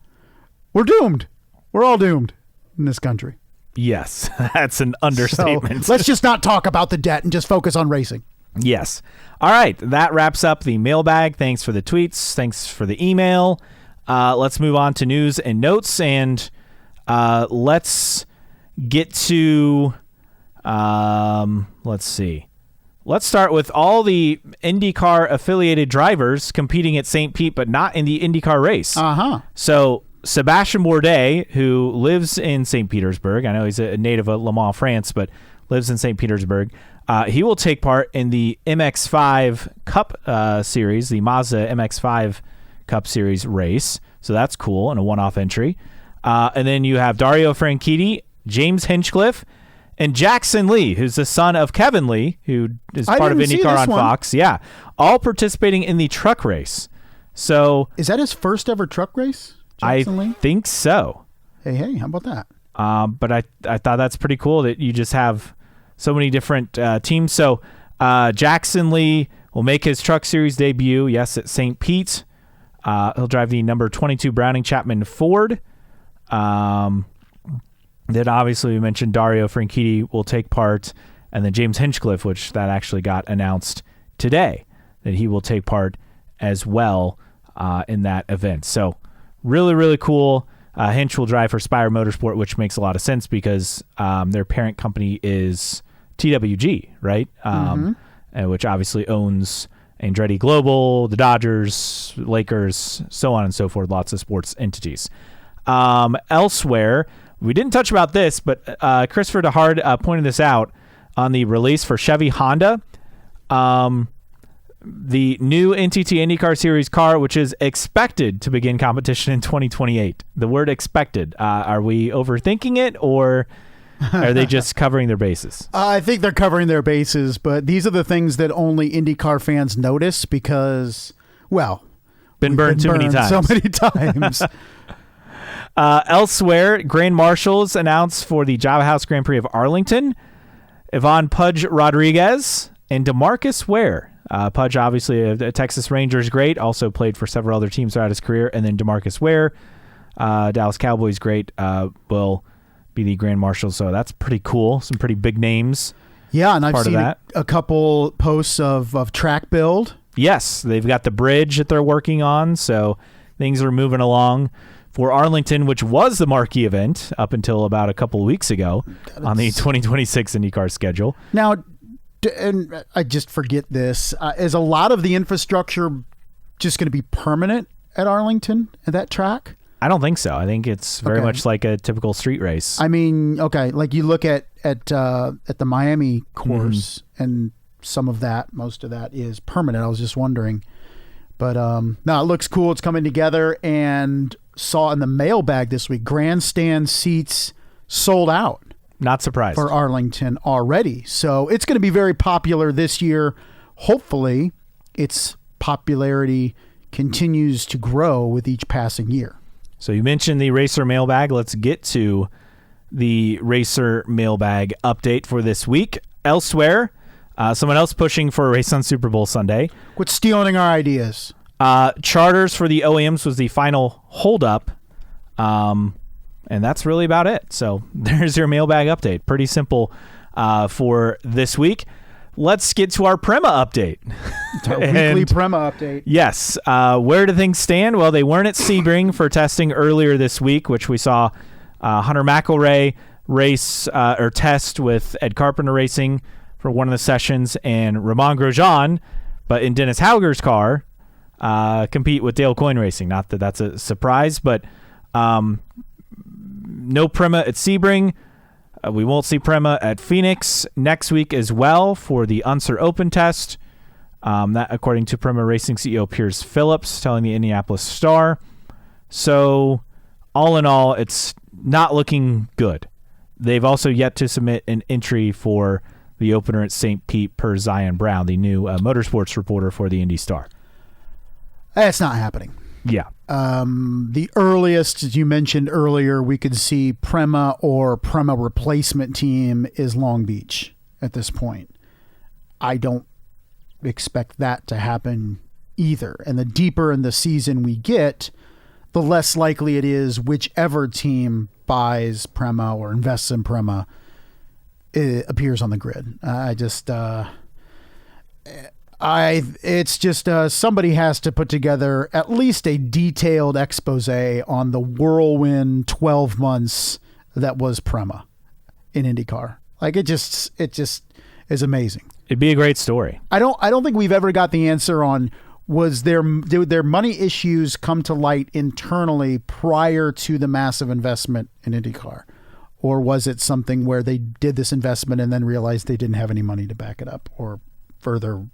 we're doomed. We're all doomed in this country. Yes, that's an understatement. So let's just not talk about the debt and just focus on racing. Yes. All right. That wraps up the mailbag. Thanks for the tweets. Thanks for the email. Let's move on to news and notes, and let's get to, let's see. Let's start with all the IndyCar affiliated drivers competing at St. Pete, but not in the IndyCar race. So Sebastian Bourdais, who lives in St. Petersburg, I know he's a native of Le Mans, France, but lives in St. Petersburg. He will take part in the MX-5 Cup Series, the Mazda MX-5 Cup Series race. So that's cool, and a one-off entry. And then you have Dario Franchitti, James Hinchcliffe, and Jackson Lee, who's the son of Kevin Lee, who is part of IndyCar on Fox. Yeah, all participating in the truck race. So is that his first ever truck race, Jackson Lee? I think so. Hey, how about that? But I thought that's pretty cool that you just have so many different teams. So Jackson Lee will make his Truck Series debut, yes, at St. Pete. He'll drive the number 22 Browning Chapman Ford. Then obviously we mentioned Dario Franchitti will take part, and then James Hinchcliffe, which that actually got announced today, that he will take part as well in that event. So really, really cool. Hinch will drive for Spire Motorsport, which makes a lot of sense because their parent company is TWG, right? Which obviously owns Andretti Global, the Dodgers, Lakers, so on and so forth, lots of sports entities. Elsewhere, we didn't touch about this, but Christopher DeHard pointed this out on the release for Chevy Honda. The new NTT IndyCar Series car, which is expected to begin competition in 2028. The word expected. Are we overthinking it, or are they just covering their bases? I think they're covering their bases, but these are the things that only IndyCar fans notice because, well, been burned too many times. So many times. Elsewhere, Grand Marshals announced for the Java House Grand Prix of Arlington, Ivan Pudge Rodriguez and DeMarcus Ware. Pudge, obviously a Texas Rangers great, also played for several other teams throughout his career, and then DeMarcus Ware, Dallas Cowboys great, will be the Grand Marshals. So that's pretty cool. Some pretty big names. Yeah, and I've seen a couple posts of track build. Yes, they've got the bridge that they're working on, so things are moving along for Arlington, which was the marquee event up until about a couple of weeks ago on the 2026 IndyCar schedule. Now, and I just forget this, is a lot of the infrastructure just going to be permanent at Arlington, at that track? I don't think so. I think it's very much like a typical street race. I mean, okay, like you look at the Miami course, and some of that, most of that is permanent. I was just wondering. But no, it looks cool. It's coming together, and saw in the mailbag this week, grandstand seats sold out. Not surprised. For Arlington already. So it's going to be very popular this year. Hopefully, its popularity continues to grow with each passing year. So you mentioned the Racer mailbag. Let's get to the Racer mailbag update for this week. Elsewhere, someone else pushing for a race on Super Bowl Sunday. Quit stealing our ideas. Charters for the OEMs was the final holdup. And that's really about it. So there's your mailbag update. Pretty simple for this week. Let's get to our Prema update. Our weekly Prema update. Yes. Where do things stand? Well, they weren't at Sebring for testing earlier this week, which we saw Hunter McElroy race or test with Ed Carpenter Racing for one of the sessions, and Romain Grosjean, but in Dennis Hauger's car, compete with Dale Coyne Racing. Not that that's a surprise, but no Prema at Sebring. We won't see Prema at Phoenix next week as well for the Unser Open test. That, according to Prema Racing CEO Piers Phillips, telling the Indianapolis Star. So, all in all, it's not looking good. They've also yet to submit an entry for the opener at St. Pete per Zion Brown, the new motorsports reporter for the Indy Star. It's not happening. Yeah. The earliest, as you mentioned earlier, we could see Prema or Prema replacement team is Long Beach at this point. I don't expect that to happen either. And the deeper in the season we get, the less likely it is whichever team buys Prema or invests in Prema appears on the grid. It's just somebody has to put together at least a detailed expose on the whirlwind 12 months that was Prema in IndyCar. Like it just is amazing. It'd be a great story. I don't think we've ever got the answer on did their money issues come to light internally prior to the massive investment in IndyCar, or was it something where they did this investment and then realized they didn't have any money to back it up or further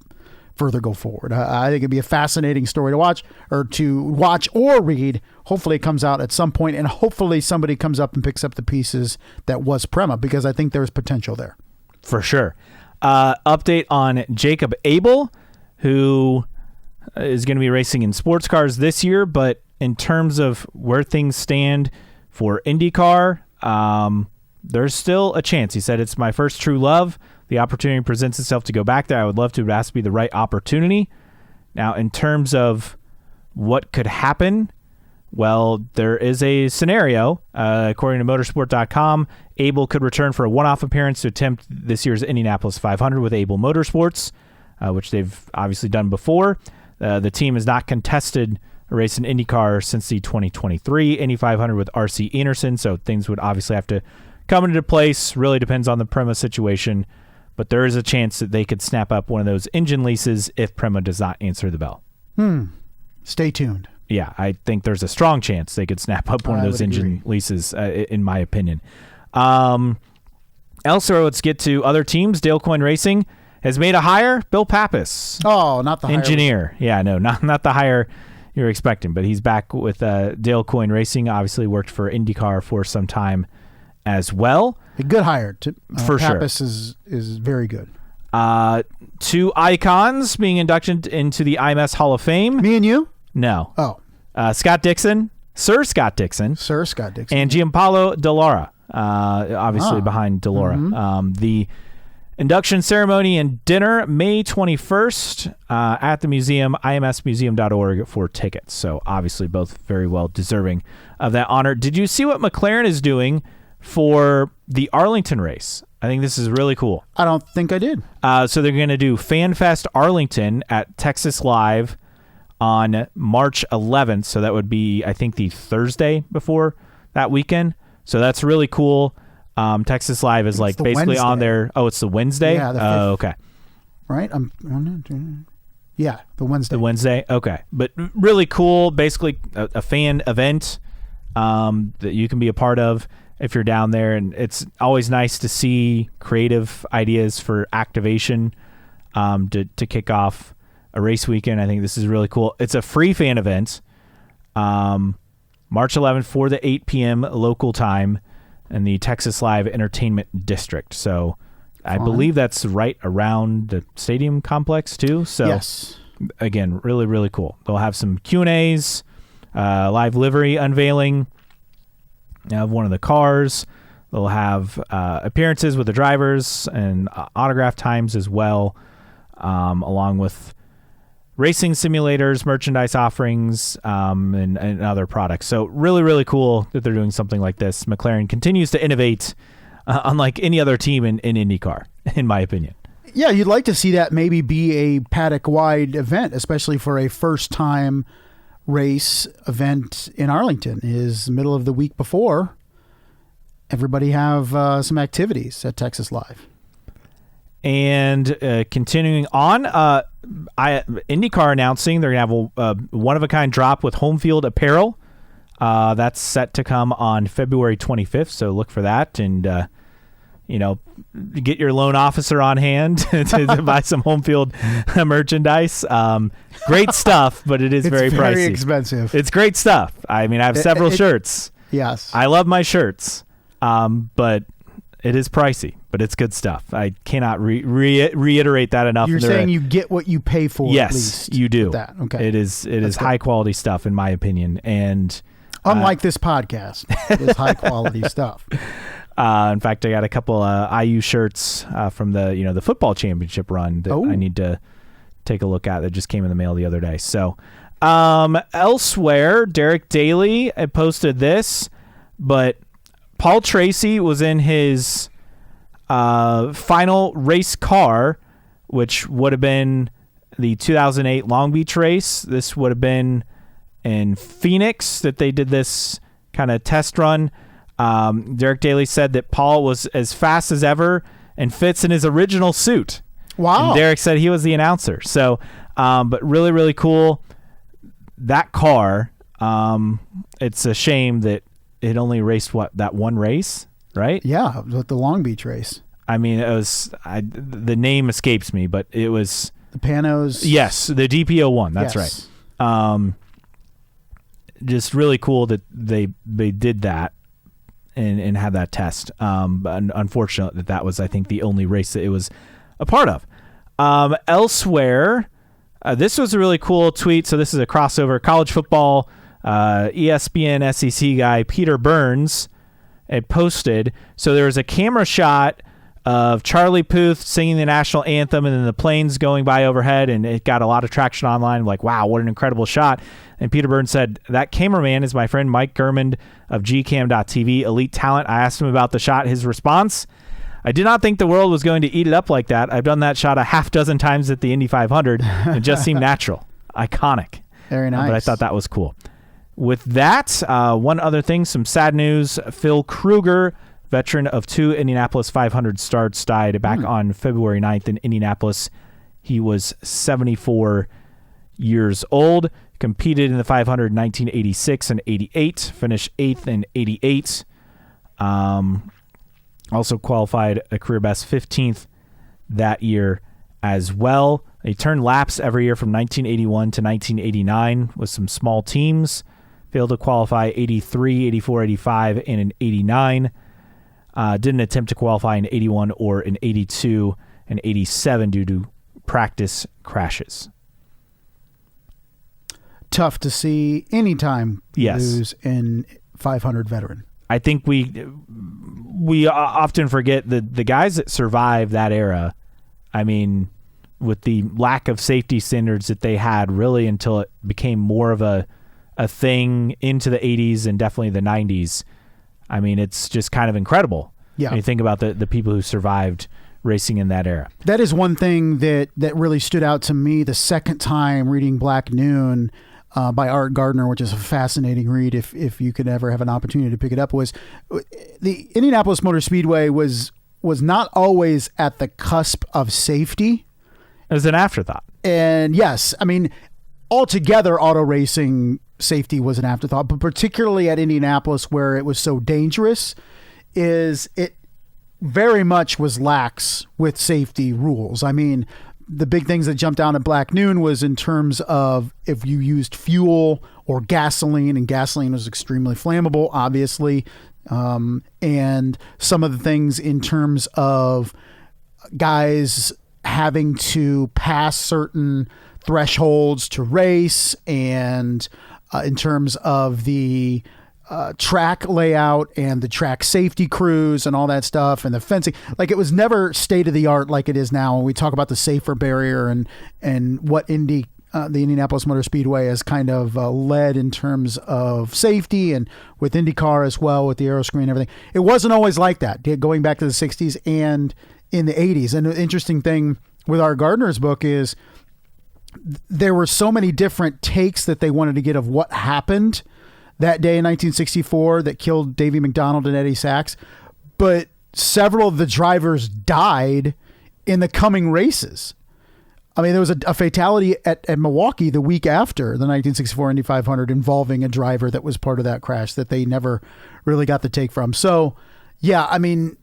go forward? I think it'd be a fascinating story to watch or read. Hopefully it comes out at some point, and hopefully somebody comes up and picks up the pieces that was Prema, because I think there's potential there. For sure. Update on Jacob Abel, who is going to be racing in sports cars this year, but in terms of where things stand for IndyCar, there's still a chance. He said, "It's my first true love. The opportunity presents itself to go back there. I would love to, but it has to be the right opportunity." Now, in terms of what could happen, well, there is a scenario. According to motorsport.com, Abel could return for a one-off appearance to attempt this year's Indianapolis 500 with Abel Motorsports, which they've obviously done before. The team has not contested a race in IndyCar since the 2023 Indy 500 with RC Enerson, so things would obviously have to come into place. Really depends on the Prema situation, but there is a chance that they could snap up one of those engine leases if Prema does not answer the bell. Stay tuned. Yeah, I think there's a strong chance they could snap up one of those engine leases, in my opinion. Elsewhere, let's get to other teams. Dale Coyne Racing has made a hire. Bill Pappas. Oh, not the engineer. Yeah, no, not the hire you're expecting, but he's back with Dale Coyne Racing. Obviously worked for IndyCar for some time as well. A good hire. For Pappas sure. is very good. Two icons being inducted into the IMS Hall of Fame. Me and you? No. Oh. Scott Dixon, Sir Scott Dixon, and Gianpaolo Dallara, obviously behind Dallara. Mm-hmm. The induction ceremony and dinner, May 21st at the museum, imsmuseum.org for tickets. So obviously both very well deserving of that honor. Did you see what McLaren is doing for the Arlington race? I think this is really cool. I don't think I did. So they're going to do FanFest Arlington at Texas Live on March 11th. So that would be, I think, the Thursday before that weekend. So that's really cool. Texas Live is like basically Wednesday. On there. Oh, it's the Wednesday? Yeah. Oh, okay. Right? Yeah, the Wednesday. The Wednesday? Okay. But really cool. Basically a fan event that you can be a part of if you're down there. And it's always nice to see creative ideas for activation to kick off a race weekend. I think this is really cool. It's a free fan event. March 11th for the 8 p.m. local time in the Texas Live Entertainment District. So I believe that's right around the stadium complex too. So yes. Again, really, really cool. They'll have some Q&As, live livery unveiling of one of the cars. They'll have appearances with the drivers and autograph times as well, along with racing simulators, merchandise offerings, and other products. So really, really cool that they're doing something like this. McLaren continues to innovate unlike any other team in IndyCar, in my opinion. Yeah, you'd like to see that maybe be a paddock-wide event, especially for a first-time race event in Arlington. Is middle of the week before, everybody have some activities at Texas Live. And continuing on, IndyCar announcing they're going to have a one-of-a-kind drop with home field apparel. That's set to come on February 25th, so look for that. And, get your loan officer on hand to buy some home field merchandise. Great stuff, but it's very pricey. Very expensive. It's great stuff. I mean, I have several shirts. Yes. I love my shirts, but it is pricey. but it's good stuff. I cannot reiterate that enough. You're saying you get what you pay for. Yes, at least you do. That. Okay. It is high quality stuff in my opinion, and unlike this podcast, it is high quality stuff. In fact, I got a couple IU shirts from the football championship run that I need to take a look at that just came in the mail the other day. So elsewhere, Derek Daly posted this, but Paul Tracy was in his final race car, which would have been the 2008 Long Beach race. This would have been in Phoenix that they did this kind of test run. Derek Daly said that Paul was as fast as ever and fits in his original suit. Wow. And Derek said he was the announcer. So, but really, really cool. That car, it's a shame that it only raced that one race, right? Yeah, the Long Beach race. I mean, it was the name escapes me, but it was the Panos. Yes, the DPO one. That's right. Just really cool that they did that and had that test. But unfortunate that was, I think, the only race that it was a part of. Elsewhere, this was a really cool tweet. So this is a crossover. College football, ESPN SEC guy Peter Burns had posted. So there was a camera shot of Charlie Puth singing the national anthem and then the planes going by overhead, and it got a lot of traction online. Like, wow, what an incredible shot. And Peter Burns said, that cameraman is my friend Mike Gurmand of gcam.tv, elite talent. I asked him about the shot. His response, I did not think the world was going to eat it up like that. I've done that shot a half dozen times at the Indy 500. It just seemed natural. Iconic. Very nice. But I thought that was cool. With that, one other thing, some sad news. Phil Kruger, veteran of 2 Indianapolis 500 starts, died back on February 9th in Indianapolis. He was 74 years old, competed in the 500 in 1986 and 88, finished 8th in 88. Also qualified a career best 15th that year as well. He turned laps every year from 1981 to 1989 with some small teams. Failed to qualify 83, 84, 85, and in 89. Didn't attempt to qualify in 81 or in 82 and 87 due to practice crashes. Tough to see anytime lose in 500 veteran. I think we often forget the guys that survived that era. I mean, with the lack of safety standards that they had really until it became more of a thing into the 80s and definitely the 90s. I mean, it's just kind of incredible. Yeah. When you think about the people who survived racing in that era. That is one thing that really stood out to me the second time reading Black Noon by Art Gardner, which is a fascinating read if you could ever have an opportunity to pick it up, was the Indianapolis Motor Speedway was not always at the cusp of safety. It was an afterthought. And yes, I mean, altogether auto racing safety was an afterthought, but particularly at Indianapolis where it was so dangerous, it very much was lax with safety rules. I mean, the big things that jumped out at Black Noon was in terms of if you used fuel or gasoline, and gasoline was extremely flammable, obviously, and some of the things in terms of guys having to pass certain thresholds to race, and in terms of the track layout and the track safety crews and all that stuff and the fencing. Like, it was never state of the art like it is now when we talk about the safer barrier and what the Indianapolis Motor Speedway has kind of led in terms of safety, and with IndyCar as well with the aero screen and everything. It wasn't always like that going back to the 60s and in the 80s. And the interesting thing with Art Gardner's book is there were so many different takes that they wanted to get of what happened that day in 1964 that killed Davey McDonald and Eddie Sachs, but several of the drivers died in the coming races. I mean, there was a fatality at Milwaukee the week after the 1964 Indy 500 involving a driver that was part of that crash that they never really got the take from. So, yeah, I mean,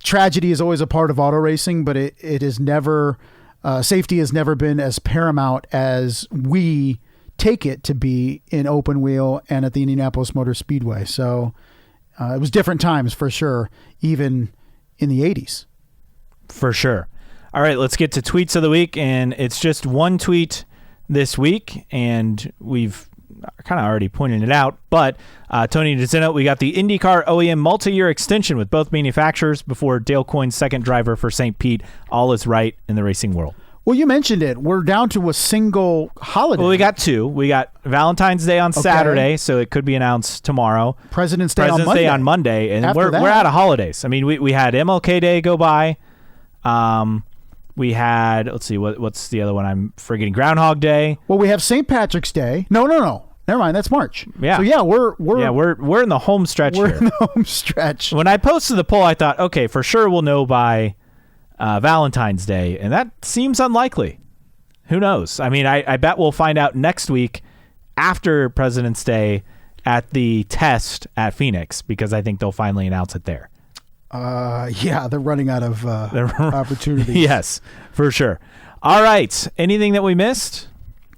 tragedy is always a part of auto racing, but it is never, safety has never been as paramount as we take it to be in open wheel and at the Indianapolis Motor Speedway. So it was different times for sure, even in the 80s. For sure. All right, let's get to tweets of the week, and it's just one tweet this week, and we've kind of already pointed it out, but Tony DeZeno, we got the IndyCar OEM multi-year extension with both manufacturers before Dale Coyne's second driver for St. Pete. All is right in the racing world. Well, you mentioned it. We're down to a single holiday. Well, we got two. We got Valentine's Day on Saturday, so it could be announced tomorrow. President's Day on Monday, and we're out of holidays. I mean, we had MLK Day go by. We had, let's see, what's the other one? I'm forgetting. Groundhog Day. Well, we have St. Patrick's Day. No. Never mind. That's March. Yeah. So yeah, we're in the home stretch here. We're in the home stretch. When I posted the poll, I thought, okay, for sure we'll know by Valentine's Day, and that seems unlikely. Who knows? I mean, I bet we'll find out next week after President's Day at the test at Phoenix, because I think they'll finally announce it there. Yeah, they're running out of opportunities. Yes, for sure. All right. Anything that we missed?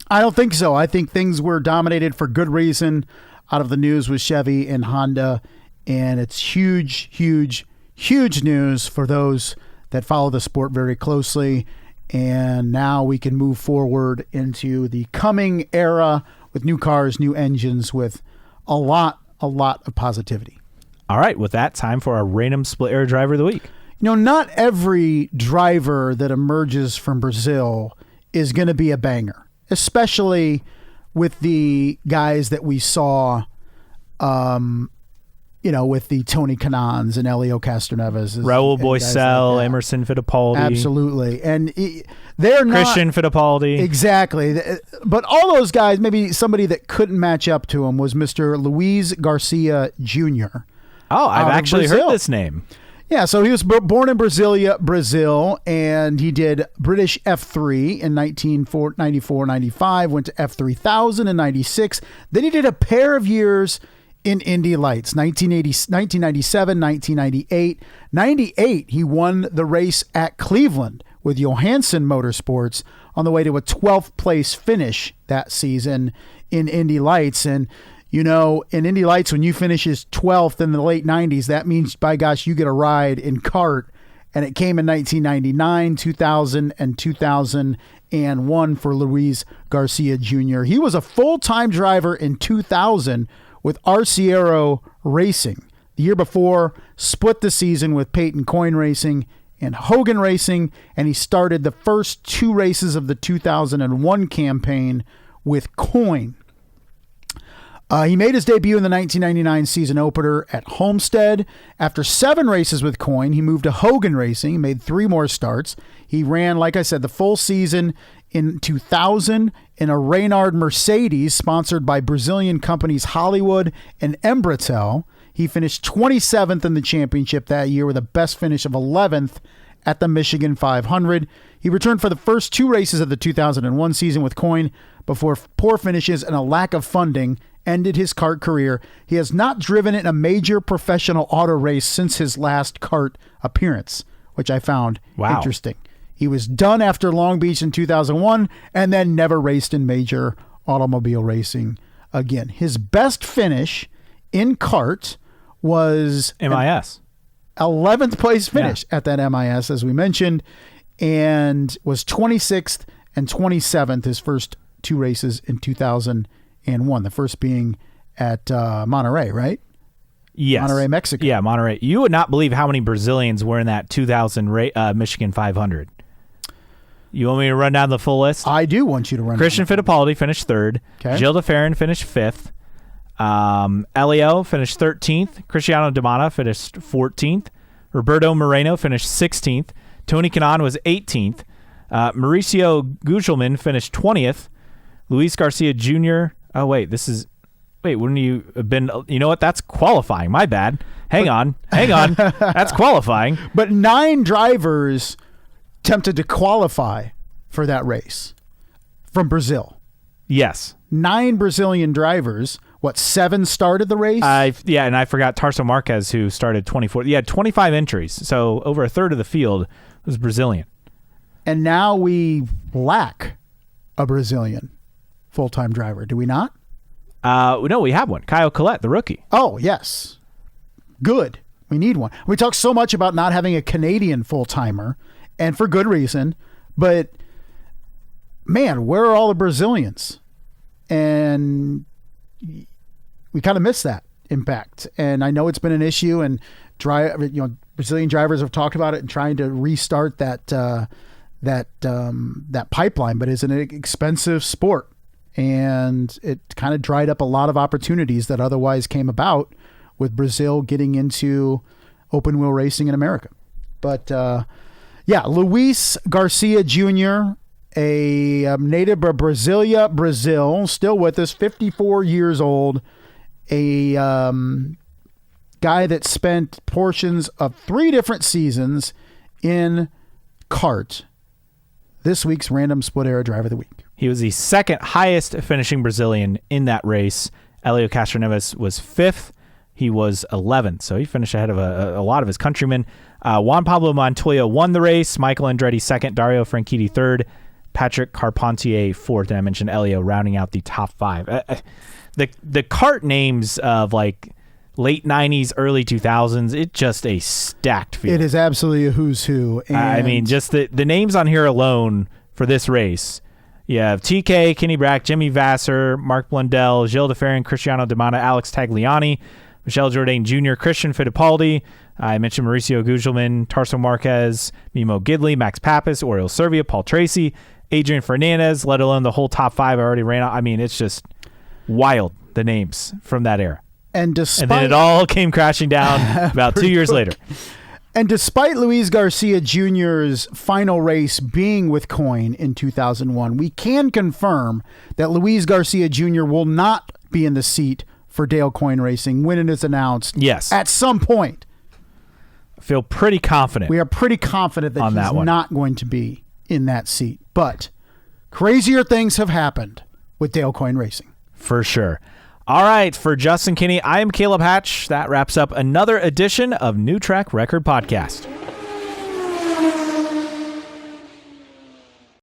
I don't think so. I think things were dominated for good reason out of the news with Chevy and Honda, and it's huge, huge, huge news for those that follow the sport very closely. And now we can move forward into the coming era with new cars, new engines, with a lot of positivity. All right, with that, time for our random split air driver of the week. You know, not every driver that emerges from Brazil is going to be a banger, especially with the guys that we saw, with the Tony Kanans and Elio Castroneves. Raul Boesel, like Emerson Fittipaldi. Absolutely. And they're not... Christian Fittipaldi. Exactly. But all those guys, maybe somebody that couldn't match up to him was Mr. Luis Garcia Jr. Oh, I've actually heard this name. Yeah, so he was born in Brasilia, Brazil, and he did British F3 in 1994-95, went to F3000 in 96. Then he did a pair of years in Indy Lights, 1997, 1998. 98, he won the race at Cleveland with Johansson Motorsports on the way to a 12th place finish that season in Indy Lights. And you know, in Indy Lights, when you finish as 12th in the late 90s, that means, by gosh, you get a ride in kart. And it came in 1999, 2000, and 2001 for Luis Garcia Jr. He was a full-time driver in 2000 with Arciero Racing. The year before, split the season with Peyton Coyne Racing and Hogan Racing, and he started the first two races of the 2001 campaign with Coyne. He made his debut in the 1999 season opener at Homestead. After 7 races with Coyne, he moved to Hogan Racing, made 3 more starts. He ran, like I said, the full season in 2000 in a Reynard Mercedes sponsored by Brazilian companies Hollywood and Embratel. He finished 27th in the championship that year with a best finish of 11th at the Michigan 500. He returned for the first 2 races of the 2001 season with Coyne before poor finishes and a lack of funding ended his kart career. He has not driven in a major professional auto race since his last kart appearance, which I found interesting. He was done after Long Beach in 2001 and then never raced in major automobile racing again. His best finish in kart was MIS. 11th place finish at that MIS, as we mentioned, and was 26th and 27th his first 2 races in 2001. The first being at Monterey, right? Yes. Monterey, Mexico. Yeah, Monterey. You would not believe how many Brazilians were in that 2000 Michigan 500. You want me to run down the full list? I do want you to run Christian Fittipaldi finished 3rd. Okay. Gilles de Ferran finished 5th. Elio finished 13th. Cristiano Damana finished 14th. Roberto Moreno finished 16th. Tony Kanaan was 18th. Mauricio Gugelmin finished 20th. Luis Garcia Jr. Oh, wait, wouldn't you have been, you know what? That's qualifying. My bad. Hang on. That's qualifying. But 9 drivers attempted to qualify for that race from Brazil. Yes. 9 Brazilian drivers. 7 started the race? And I forgot Tarso Marquez, who started 24. He had 25 entries, so over a third of the field was Brazilian. And now we lack a Brazilian full-time driver, do we not? No, we have one. Kyle Collette, the rookie. Oh, yes. Good. We need one. We talk so much about not having a Canadian full-timer, and for good reason. But man, where are all the Brazilians? And we kind of miss that impact. And I know it's been an issue, and Brazilian drivers have talked about it and trying to restart that pipeline, but it's an expensive sport, and it kind of dried up a lot of opportunities that otherwise came about with Brazil getting into open wheel racing in America. But Luis Garcia Jr., a native of Brasilia, Brazil, still with us, 54 years old, a guy that spent portions of 3 different seasons in kart. This week's Random Split Era Driver of the Week. He was the second highest finishing Brazilian in that race. Elio Castroneves was 5th. He was 11th, so he finished ahead of a lot of his countrymen. Juan Pablo Montoya won the race. Michael Andretti 2nd. Dario Franchitti 3rd. Patrick Carpentier 4th. And I mentioned Elio rounding out the top 5. The kart names of like late 90s, early 2000s, it's just a stacked field. It is absolutely a who's who. And I mean, just the names on here alone for this race. You have TK, Kenny Brack, Jimmy Vasser, Mark Blundell, Gilles DeFerrin, Cristiano Damana, Alex Tagliani, Michel Jourdain Jr., Christian Fittipaldi. I mentioned Mauricio Gugelmin, Tarso Marquez, Mimo Gidley, Max Pappas, Oriol Servia, Paul Tracy, Adrian Fernandez, let alone the whole top 5 I already ran out. I mean, it's just wild, the names from that era. And then it all came crashing down about 2 years later. And despite Luis Garcia Jr.'s final race being with Coyne in 2001, we can confirm that Luis Garcia Jr. will not be in the seat for Dale Coyne Racing when it is announced. Yes. At some point. I feel pretty confident. We are pretty confident that he's not going to be in that seat. But crazier things have happened with Dale Coyne Racing. For sure. All right, for Justin Kinney, I am Caleb Hatch. That wraps up another edition of New Track Record Podcast.